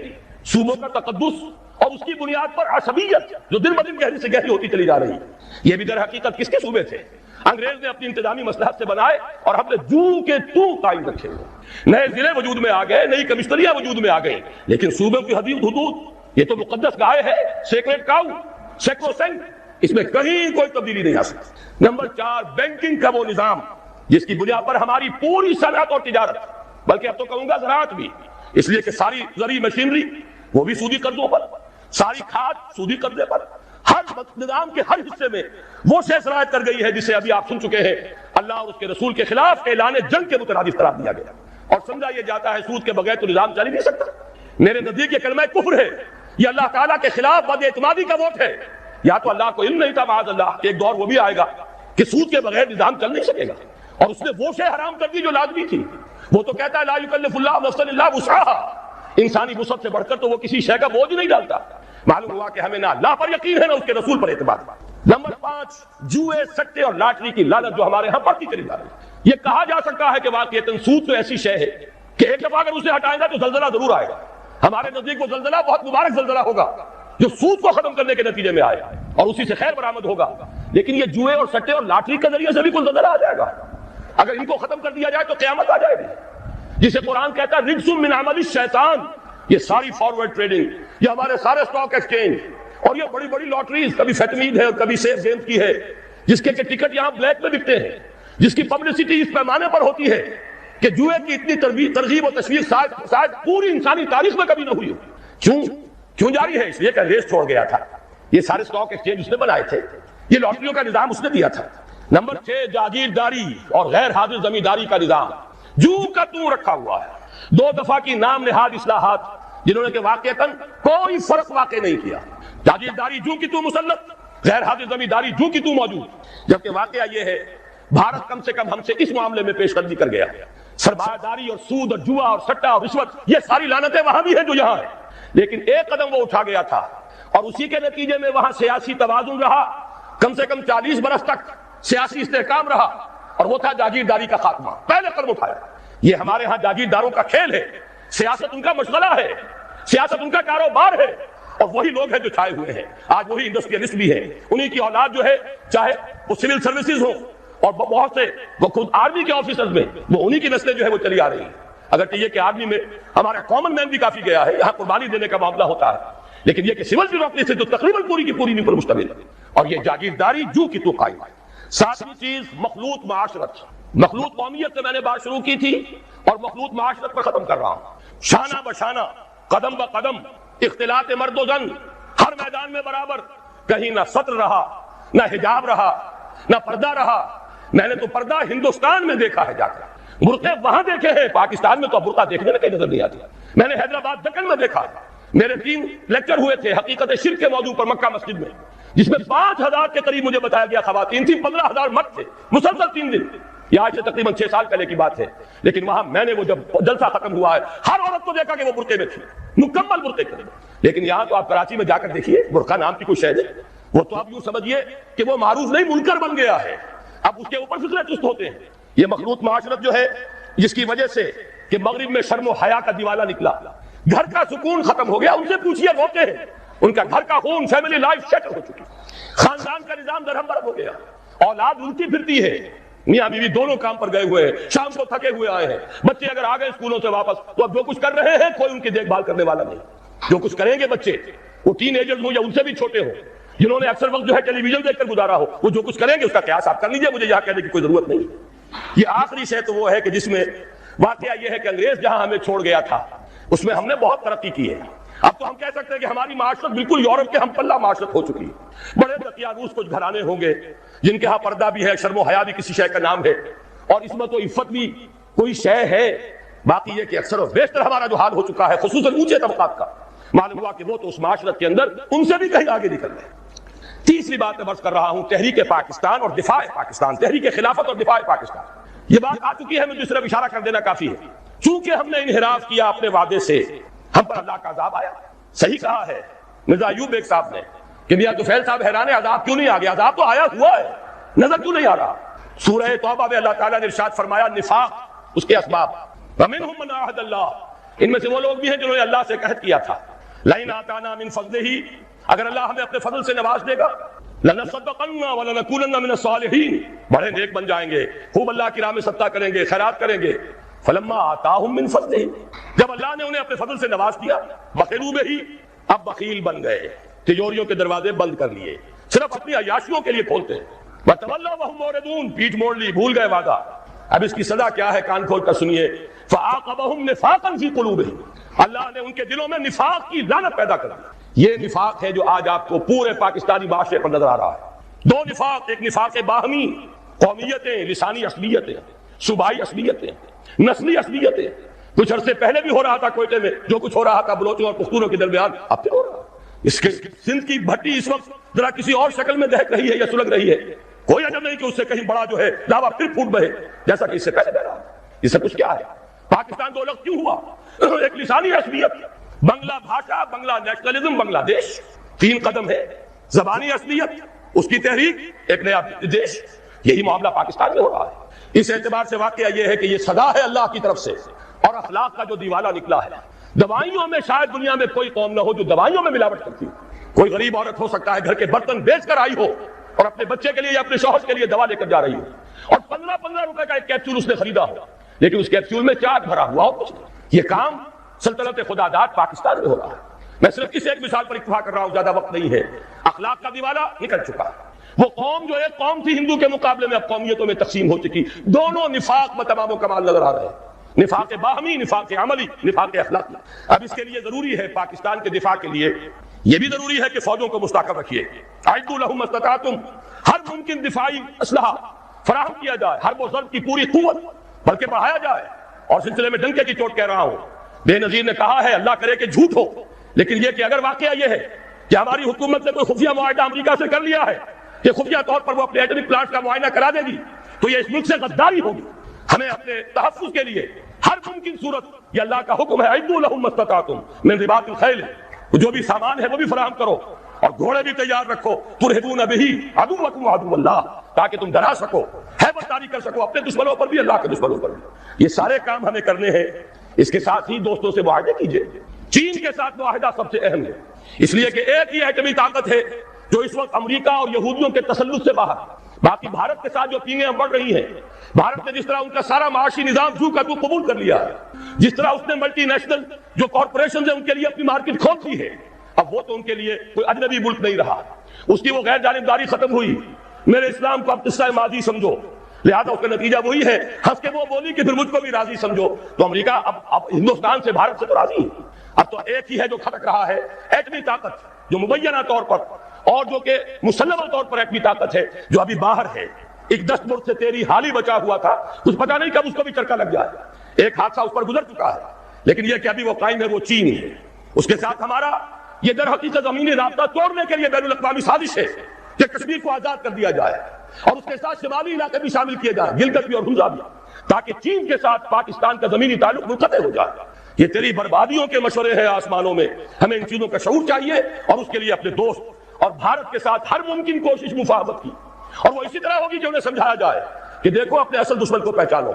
صوبوں کا تقدس اور اس کی بنیاد پر عصبیت جو دن بدن گہری سے گہری ہوتی چلی جا رہی ہے. یہ بھی در حقیقت کس کے صوبے تھے؟ انگریز نے اپنی انتظامی مصلحت سے بنائے اور ہم نے جوں کے توں قائم رکھے ہوئے. نئے ضلع وجود میں آ گئے, نئی کمشنریاں وجود میں آ گئی, لیکن صوبوں کی حدود یہ تو مقدس گائے ہے, سیکریٹ کاؤ, سیکروسینٹ, اس میں کہیں کوئی تبدیلی نہیں آ سکتی. نمبر 4, بینکنگ کا وہ نظام جس کی بنیاد پر ہماری پوری صنعت اور تجارت, بلکہ اب تو کہوں گا زراعت بھی, اس لیے کہ ساری زرعی مشینری وہ بھی سودی قرضوں پر, ساری کھاد سودی قرضے پر, ہر نظام کے ہر حصے میں وہ شے شرائط کر گئی ہے جسے ابھی آپ سن چکے ہیں اللہ اور اس کے رسول کے خلاف اعلان جنگ کے مترادف قرار دیا گیا اور سمجھا یہ جاتا ہے سود کے بغیر تو نظام چل ہی نہیں سکتا. میرے نزدیک یہ کلمہ کفر ہے, یہ اللہ تعالیٰ کے خلاف بد اعتمادی کا ووٹ ہے. یا تو اللہ کو علم نہیں تھا معاذ اللہ کہ ایک دور وہ بھی آئے گا کہ سود کے بغیر نظام چل نہیں سکے گا, اور اس نے وہ شے حرام کر دی جو لازمی تھی. وہ تو کہتا ہے لا یکلف اللہ نفسا الا وسعها, انسانی وسعت سے بڑھ کر تو وہ کسی شے کا بوجھ نہیں ڈالتا. معلوم ہوا کہ ہمیں نہ اللہ پر یقین ہے نہ اس کے رسول پر اعتماد. نمبر 5, جوئے, سٹے اور لاٹری کی لعنت جو ہمارے ہاں بڑھتی چلی جا رہی ہے. یہ کہا جا سکتا ہے کہ واقعتاً سود تو ایسی شے ہے کہ ایک دفعہ اگر اسے ہٹائیں گا تو زلزلہ ضرور آئے گا. ہمارے نزدیک وہ زلزلہ بہت مبارک زلزلہ ہوگا جو سود کو ختم کرنے کے نتیجے میں آئے اور اسی سے خیر برآمد ہوگا. لیکن یہ جوئے اور سٹے اور لاٹری کے ذریعے سے بھی کوئی زلزلہ آ جائے گا. اگر ان کو ختم کر دیا جائے تو قیامت آ جائے گی, جسے قرآن کہتا ہے رجس من عمل الشیطان. یہ ساری فارورڈ ٹریڈنگ, یہ ہمارے سارے اسٹاک ایکسچینج اور یہ بڑی بڑی لاٹریز, کبھی فیٹمید ہے اور کبھی سیف گیمز کی ہے, جس کے ٹکٹ یہاں بلیک میں بکتے ہیں, جس کی پبلسٹی اس پیمانے پر ہوتی ہے کہ جوئے کی اتنی ترغیب و تشویق شاید پوری انسانی تاریخ میں کبھی نہ ہوئی ہو. کیوں جاری ہے؟ اس لیے کہ انگریز چھوڑ گیا تھا. یہ سارے اسٹاک ایکسچینج اس نے بنائے تھے, یہ لاٹریوں کا نظام اس نے دیا تھا. نمبر 6, جاگیرداری اور غیر حاضر زمینداری کا نظام جو کا توں رکھا ہوا ہے. 2 دفعہ کی نام نہاد اصلاحات جنہوں نے کہ واقعتاً کوئی فرق واقع نہیں کیا. جاگیرداری جو کی تو مسلط, غیر حاضر زمینداری جو کی تو موجود. جبکہ واقعہ یہ ہے بھارت کم سے کم ہم سے اس معاملے میں پیش قدمی کر گیا. سرمایہ داری اور سود اور جوا اور سٹا اور رشوت, یہ ساری لعنتیں وہاں بھی ہیں جو یہاں ہیں. لیکن ایک قدم وہ اٹھا گیا تھا اور اسی کے نتیجے میں وہاں سیاسی توازن رہا, کم سے کم 40 برس تک سیاسی استحکام رہا, اور وہ تھا جاگیرداری کا خاتمہ. پہلے قدم اٹھایا. یہ ہمارے ہاں جاگیرداروں کا کھیل ہے, سیاست ان کا مشغلہ ہے, سیاست ان کا کاروبار ہے, اور وہی لوگ ہیں جو چھائے ہوئے ہیں. آج وہی انڈسٹریلسٹ بھی ہیں, انہی کی اولاد جو ہے چاہے وہ سول سروسز ہوں اور بہت سے وہ خود آرمی کے آفیسرز میں وہ انہی کی نسلیں جو ہے وہ چلی آ رہی ہیں. اگر یہ کہ آرمی میں ہمارا کامن مین بھی کافی گیا ہے, یہاں قربانی دینے کا معاملہ ہوتا ہے, لیکن یہ کہ سول بیوروکریسی سے تو تقریباً پوری کی پوری نہیں پر مشتمل ہے. اور یہ جاگیرداری جو کی تو قائم ہے. 7ویں چیز مخلوط معاشرت. مخلوط قومیت سے میں نے بات شروع کی تھی اور مخلوط معاشرت پر ختم کر رہا ہوں. شانہ بشانہ, قدم بقدم, اختلاط مرد و زن ہر میدان میں برابر. کہیں نہ سطر رہا, نہ حجاب رہا, نہ پردہ رہا. میں نے تو پردہ ہندوستان میں دیکھا ہے جا کر, برقعے وہاں دیکھے ہیں, پاکستان میں تو برقع دیکھنے میں کہیں نظر نہیں آتی. میں نے حیدرآباد دکن میں دیکھا. میرے 3 لیکچر ہوئے تھے حقیقت شرک کے موضوع پر مکہ مسجد میں, جس میں 5000 کے قریب مجھے بتایا گیا خواتین تھیں, 15000 مرد تھے مسلسل 3 دن. یہ آج سے تقریباً 6 سال پہلے کی بات ہے. لیکن وہاں میں نے وہ جب جلسہ ختم ہوا ہے ہر عورت کو دیکھا کہ وہ برقعے میں تھی, مکمل برقعے کے. لیکن یہاں تو آپ کراچی میں جا کر دیکھیے, برقع نام کی کوئی شے نہیں. وہ تو آپ یوں سمجھیے کہ وہ معروف نہیں منکر بن گیا ہے. اب اس کے اوپر فکرے چست ہوتے ہیں. یہ مخلوط معاشرت جو ہے جس کی وجہ سے کہ مغرب میں شرم و حیا کا دیوالہ نکلا, گھر کا سکون ختم ہو گیا. ان سے پوچھئے روتے ہیں, ان کا گھر کا خون, فیملی لائف شٹر ہو چکی, خاندان کا نظام درہم برہم ہو گیا. اولاد الٹی پھرتی ہے, میاں بیوی دونوں کام پر گئے ہوئے ہیں, شام کو تھکے ہوئے آئے ہیں. بچے اگر آ گئے اسکولوں سے واپس تو اب جو کچھ کر رہے ہیں کوئی ان کی دیکھ بھال کرنے والا نہیں. جو کچھ کریں گے بچے, وہ ٹین ایجرز ہوں یا ان سے بھی چھوٹے ہوں, جنہوں نے اکثر وقت جو ہے ٹیلی ویژن دیکھ کر گزارا ہو, وہ جو کچھ کریں گے اس کا قیاس آپ کر لیجئے. مجھے یہاں کہنے کی کوئی ضرورت نہیں. یہ آخری شے تو وہ ہے کہ جس میں واقعہ یہ ہے کہ انگریز جہاں ہمیں چھوڑ گیا تھا اس میں ہم نے بہت ترقی کی ہے. اب تو ہم کہہ سکتے ہیں کہ ہماری معاشرت بالکل یورپ کے ہم پلہ معاشرت ہو چکی ہے. بڑے دقیانوس کچھ گھرانے ہوں گے جن کے ہاں پردہ بھی ہے, شرم و حیا بھی کسی شے کا نام ہے, اور عصمت و عفت بھی کوئی شے ہے. باقی یہ کہ اکثر و بیشتر ہمارا جو حال ہو چکا ہے خصوصاً اونچے طبقات کا, معلوم ہوا کہ وہ تو اس معاشرت کے اندر ان سے بھی کہیں آگے نکل گئے. تیسری بات میں عرض کر رہا ہوں تحریک پاکستان اور دفاع پاکستان, تحریک خلافت اور دفاع پاکستان. یہ بات آ چکی ہے, مجھے اس طرف اشارہ کر دینا کافی ہے. چونکہ ہم نے انحراف کیا اپنے وعدے سے, ہم پر اللہ کا عذاب آیا. صحیح کہا ہے مرزا ایوب بیگ صاحب نے کہ میاں طفیل صاحب حیران ہے عذاب کیوں نہیں آ گیا. عذاب تو آیا ہوا ہے, نظر کیوں نہیں آ رہا. سورہ توبہ میں اللہ تعالیٰ نے ارشاد فرمایا نفاق, اس کے اسباب. وَمِنْهُمْ مَنْ عَاهَدَ اللَّهُ, ان میں سے وہ لوگ بھی ہیں جنہوں نے اللہ سے عہد کیا تھا. لئن آتانا من فضلہ، اگر اللہ ہمیں اپنے فضل سے نواز دے گا، لنصدقن ولنکونن من الصالحین، بڑے نیک بن جائیں گے، خوب اللہ کی راہ میں صدقہ کریں گے، خیرات کریں گے۔ فلما آتاہم من فضلہ، جب اللہ نے انہیں اپنے فضل سے نواز دیا، بخلوا بہ، اب بخیل بن گئے، تجوریوں کے دروازے بند کر لیے، صرف اپنی عیاشیوں کے لیے کھولتے ہیں۔ وتولوا وہم معرضون، پیٹھ موڑ لی، بھول گئے وعدہ۔ اب اس کی سزا کیا ہے، کان کھول کر سنیے۔ فعاقبہم نفاقا فی قلوبہم، اللہ نے ان کے دلوں میں نفاق کی لعنت پیدا کر دی۔ یہ نفاق ہے جو آج آپ کو پورے پاکستانی معاشرے پر نظر آ رہا ہے۔ دو نفاق، ایک نفاق باہمی، قومیتیں، لسانی عصبیتیں، صوبائی عصبیتیں، نسلی عصبیتیں۔ کچھ عرصے پہلے بھی ہو رہا تھا کوئٹے میں، جو کچھ ہو رہا تھا بلوچوں اور پختونوں کے درمیان، اب پھر ہو رہا ہے۔ اس کے سندھ کی بھٹی اس وقت ذرا کسی اور شکل میں دہک رہی ہے یا سلگ رہی ہے، کوئی عجب نہیں کہ اس سے کہیں بڑا جو ہے لاوا پھر پھوٹ بہے، جیسا کہ اس سے پہلے بہ رہا۔ یہ سب کچھ کیا ہے؟ پاکستان دو الگ کیوں ہوا؟ ایک لسانی عصبیت، بنگلہ بھاشا، بنگلہ نیشنلزم، بنگلہ دیش، 3 قدم ہے۔ زبانی عصبیت، اس کی تحریک، ایک نیا دیش، یہی معاملہ پاکستان میں ہو رہا ہے۔ اس اعتبار سے واقعہ یہ ہے کہ یہ سزا ہے اللہ کی طرف سے، اور اخلاق کا جو دیوالہ نکلا ہے۔ دوائیوں میں شاید دنیا میں کوئی قوم نہ ہو جو دوائیوں میں ملاوٹ کرتی ہو۔ کوئی غریب عورت ہو سکتا ہے گھر کے برتن بیچ کر آئی ہو اور اپنے بچے کے لیے یا اپنے شوہر کے لیے دوا لے کر جا رہی ہو، اور 15 روپے کا ایک کیپسول اس نے خریدا ہو، لیکن اس کیپسول میں چاٹ بھرا ہوا ہو کچھ نہیں۔ یہ کام سلطنت خدا داد پاکستان میں ہو رہا ہے۔ میں صرف اس ایک مثال پر اکتفا کر رہا ہوں، زیادہ وقت نہیں ہے۔ اخلاق کا دیوالہ نکل چکا ہے۔ وہ قوم جو ایک قوم تھی ہندو کے مقابلے میں اب قومیتوں میں تقسیم ہو چکی، دونوں نفاق میں تمام و کمال نظر آ رہے ہیں، نفاق باہمی، نفاق عملی، نفاق اخلاقی۔ اب اس کے لیے ضروری ہے، پاکستان کے دفاع کے لیے یہ بھی ضروری ہے کہ فوجوں کو مستحکم رکھیے۔ اعدوا لهم ما استطعتم، ہر ممکن دفاعی اسلحہ فراہم کیا جائے، حرب و ضرب کی پوری قوت بلکہ بڑھایا جائے۔ اور سلسلے میں ڈنکے کی چوٹ کہہ رہا ہوں، بے نظیر نے کہا ہے، اللہ کرے کہ جھوٹ ہو، لیکن یہ کہ اگر واقعہ یہ ہے کہ ہماری حکومت نے کوئی خفیہ معاہدہ امریکہ سے کر لیا ہے کہ خفیہ طور پر وہ اپنے ایٹمک پلانٹ کا معائنہ کرا دے گی، تو یہ اس ملک سے غداری ہوگی۔ ہمیں اپنے تحفظ کے لیے ہر ممکن صورت، یہ اللہ کا حکم ہے، اعدوا لهم ما استطعتم من رباط الخیل، جو بھی سامان ہے وہ بھی فراہم کرو، اور گھوڑے بھی تیار رکھو، ترہبون بہ عدوکم وعدو اللہ، تاکہ تم ڈرا سکو، ہیبت طاری کر سکو اپنے دشمنوں پر بھی، اللہ کے دشمنوں پر بھی۔ یہ سارے کام ہمیں کرنے ہیں۔ اس کے ساتھ ہی دوستوں سے معاہدے کیجئے۔ چین کے ساتھ معاہدہ سب سے اہم ہے، اس لیے کہ ایک ہی ایٹمی طاقت ہے جو اس وقت امریکہ اور یہودیوں کے تسلط سے باہر۔ باقی بھارت کے ساتھ جو پینگیں بڑھ رہی ہیں، بھارت نے جس طرح ان کا سارا معاشی نظام جو کا تو قبول کر لیا ہے، جس طرح اس نے ملٹی نیشنل جو کارپوریشنز ہیں ان کے لیے اپنی مارکیٹ کھول دی ہے، اب وہ تو ان کے لیے کوئی اجنبی ملک نہیں رہا، اس کی وہ غیر جانبداری ختم ہوئی۔ میرے اسلام کو اب قصہ ماضی سمجھو، لہذا اس کا نتیجہ وہی ہے، ہنس کے وہ بولی کہ پھر مجھ کو بھی راضی سمجھو۔ تو امریکہ اب ہندوستان سے، بھارت سے تو راضی ہے، اب تو ایک ہی ہے جو کھٹک رہا ہے، ایٹمی طاقت جو مبینہ طور پر اور جو کہ مسلمہ طور پر ایٹمی طاقت ہے جو ابھی باہر ہے۔ ایک دست برد سے تیری حال ہی بچا ہوا تھا، کچھ پتا نہیں کب اس کو بھی چرکا لگ جائے، ایک حادثہ اس پر گزر چکا ہے، لیکن یہ کہ ابھی وہ قائم ہے، وہ چین ہے۔ اس کے ساتھ ہمارا یہ در حقیقت زمینی رابطہ توڑنے کے لیے بین الاقوامی سازش ہے کہ کشمیر کو آزاد کر دیا جائے، اور اس کے ساتھ شمالی علاقے بھی شامل کیے جائیں، گلگت بھی اور ہنزا بھی، تاکہ چین کے ساتھ پاکستان کا زمینی تعلق منقطع ہو جائے۔ یہ تیری بربادیوں کے مشورے ہیں آسمانوں میں، ہمیں ان چیزوں کا شعور چاہیے، اور اس کے لیے اپنے دوست اور بھارت کے ساتھ ہر ممکن کوشش مفاہمت کی، اور وہ اسی طرح ہوگی کہ انہیں سمجھایا جائے کہ دیکھو اپنے اصل دشمن کو پہچانو،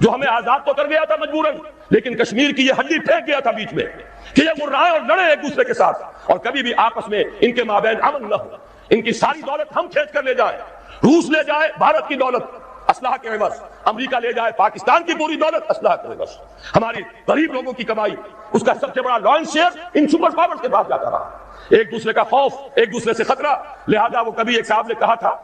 جو ہمیں آزاد تو کر گیا تھا مجبوراً، لیکن کشمیر کی یہ ہڈی پھینک گیا تھا بیچ میں کہ یہ مرائیں اور لڑے ایک دوسرے کے ساتھ، اور کبھی بھی آپس میں ان کے مابین امن نہ ہو۔ ان کی ساری دولت ہم کھینچ کر لے جائیں، روس لے جائے بھارت کی دولت اسلحہ کے عوض، امریکہ لے جائے پاکستان کی پوری دولت اسلحہ کے عوض، ہماری غریب لوگوں کی کمائی، اس کا سب سے بڑا لارنس شیئر ان سپر پاورز کے پاس جاتا رہا۔ ایک دوسرے کا خوف، ایک دوسرے سے خطرہ، لہذا وہ کبھی ایک صاحب نے کہا تھا،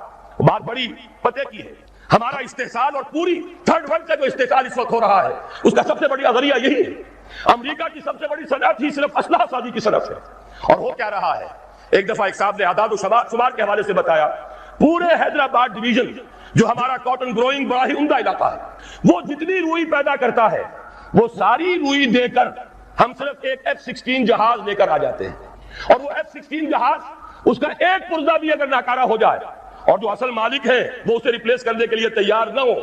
بات بڑی پتے کی ہے، ہمارا استحصال اور پوری تھرڈ ورلڈ کا جو استحصال اس وقت ہو رہا ہے، اس کا سب سے بڑی ذریعہ یہی ہے۔ امریکہ کی سب سے بڑی صنعت ہی صرف اسلحہ سازی کی صنعت ہے، اور ہو کیا رہا ہے؟ ایک دفعہ ایک صاحب نے اعداد و شمار کے حوالے سے بتایا، پورے حیدرآباد ڈویژن جو ہمارا کاٹن گروئنگ بڑا ہی عمدہ علاقہ ہے، وہ جتنی روئی پیدا کرتا ہے، وہ ساری روئی دے کر ہم صرف ایک F-16 جہاز لے کر آ جاتے ہیں، اور وہ F-16 جہاز اس کا ایک پرزہ بھی اگر ناکارہ ہو جائے اور جو اصل مالک ہے وہ اسے ریپلیس کرنے کے لیے تیار نہ ہو،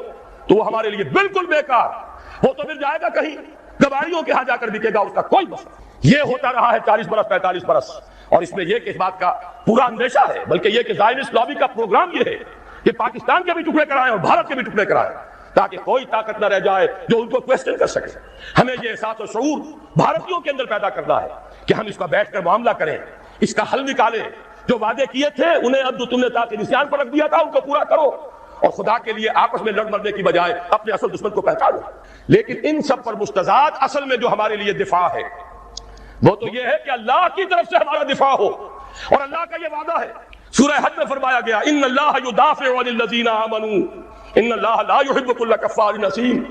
تو وہ ہمارے لیے بالکل بیکار، وہ تو پھر جائے گا کہیں کباڑیوں کے ہاں جا کر بکے گا، اس کا کوئی مسئلہ۔ یہ ہوتا رہا ہے 40 برس 45 برس، اور اس میں یہ کہ اس بات کا پورا اندیشہ ہے، بلکہ یہ کہ زائنسٹ لابی کا پروگرام یہ ہے کہ پاکستان کے بھی ٹکڑے کرائیں اور بھارت کے بھی ٹکڑے کرائیں، تاکہ کوئی طاقت نہ رہ جائے جو ان کو کویسچن کر سکے. ہمیں یہ احساس و شعور بھارتیوں کے اندر پیدا کرنا ہے کہ ہم اس کا بیٹھ کر معاملہ کریں, اس کا حل نکالیں. جو وعدے کیے تھے انہیں اب جو تم نے طاقت نسیان پر رکھ دیا تھا ان کو پورا کرو, اور خدا کے لیے آپس میں لڑ مرنے کی بجائے اپنے اصل دشمن کو پہچانو. لیکن ان سب پر مستضاد اصل میں جو ہمارے لیے دفاع ہے وہ تو یہ ہے کہ اللہ کی طرف سے ہمارا دفاع ہو, اور اللہ کا یہ وعدہ ہے. سورہ حج میں فرمایا گیا ان اللہ یدافع عن الذین آمنوا ان اللہ لا يحب كل كفار نثیم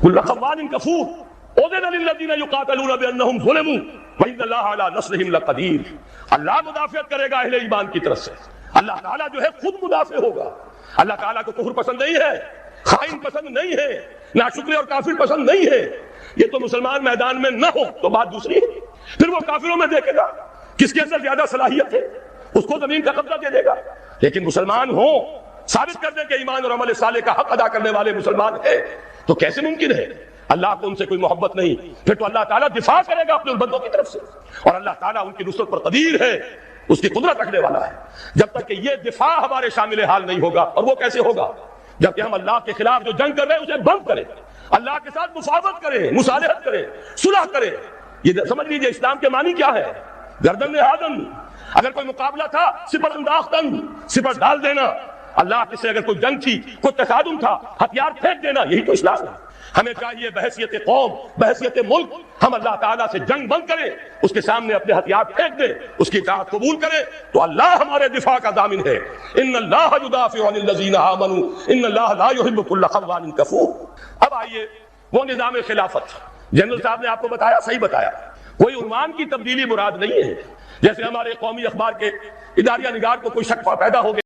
كل خوان کفور اذن للذین یقاتلون بانہم ظلموا وان اللہ علی نصرهم لقدیر. اللہ مدافعت کرے گا اہل ایمان کی طرف سے. اللہ تعالیٰ جو ہے خود مدافع ہوگا. اللہ تعالیٰ کو کفر پسند نہیں ہے, خائن پسند نہیں ہے, ناشکری اور کافر پسند نہیں ہے. یہ تو مسلمان میدان میں نہ ہو تو بات دوسری ہے, پھر وہ کافروں میں دیکھے گا کس کے اندر زیادہ صلاحیت ہے, اس کو زمین کا قبضہ دے دے گا. لیکن مسلمان ہو, ثابت کر دے کہ ایمان اور عمل صالح کا حق ادا کرنے والے مسلمان ہیں, تو کیسے ممکن ہے اللہ کو ان سے کوئی محبت نہیں؟ پھر تو اللہ تعالیٰ دفاع کرے گا اپنے بندوں کی طرف سے, اور اللہ تعالیٰ ان کی نصرت پر قدیر ہے, اس کی قدرت رکھنے والا ہے. جب تک کہ یہ دفاع ہمارے شامل حال نہیں ہوگا, اور وہ کیسے ہوگا؟ جبکہ ہم اللہ کے خلاف جو جنگ کر رہے ہیں اسے بند کریں, اللہ کے ساتھ مفاوضت کریں, مصالحت کریں, صلح کریں. یہ سمجھ لیجیے اسلام کے معنی کیا ہے. گردن نہادن, اگر کوئی مقابلہ تھا سپر انداختن, سپر ڈال دینا. اللہ سے اگر کوئی جنگ تھی, کوئی تصادم تھا, ہتھیار پھینک دینا, یہی تو اسلام ہے. ہمیں چاہیے بحیثیت قوم, بحیثیت ملک, ہم اللہ تعالیٰ سے جنگ بند کریں, اس کے سامنے اپنے ہتھیار پھینک دیں, اس کی اطاعت قبول کریں, تو اللہ ہمارے دفاع کا ضامن ہے. ان اللہ یدافع عن الذین آمنوا ان اللہ لا يحب كل خوان کفور. اب آئیے وہ نظام خلافت, جنرل صاحب نے آپ کو بتایا, صحیح بتایا, کوئی عنوان کی تبدیلی مراد نہیں ہے. جیسے ہمارے قومی اخبار کے اداریہ نگار کو کوئی شک پیدا ہو گیا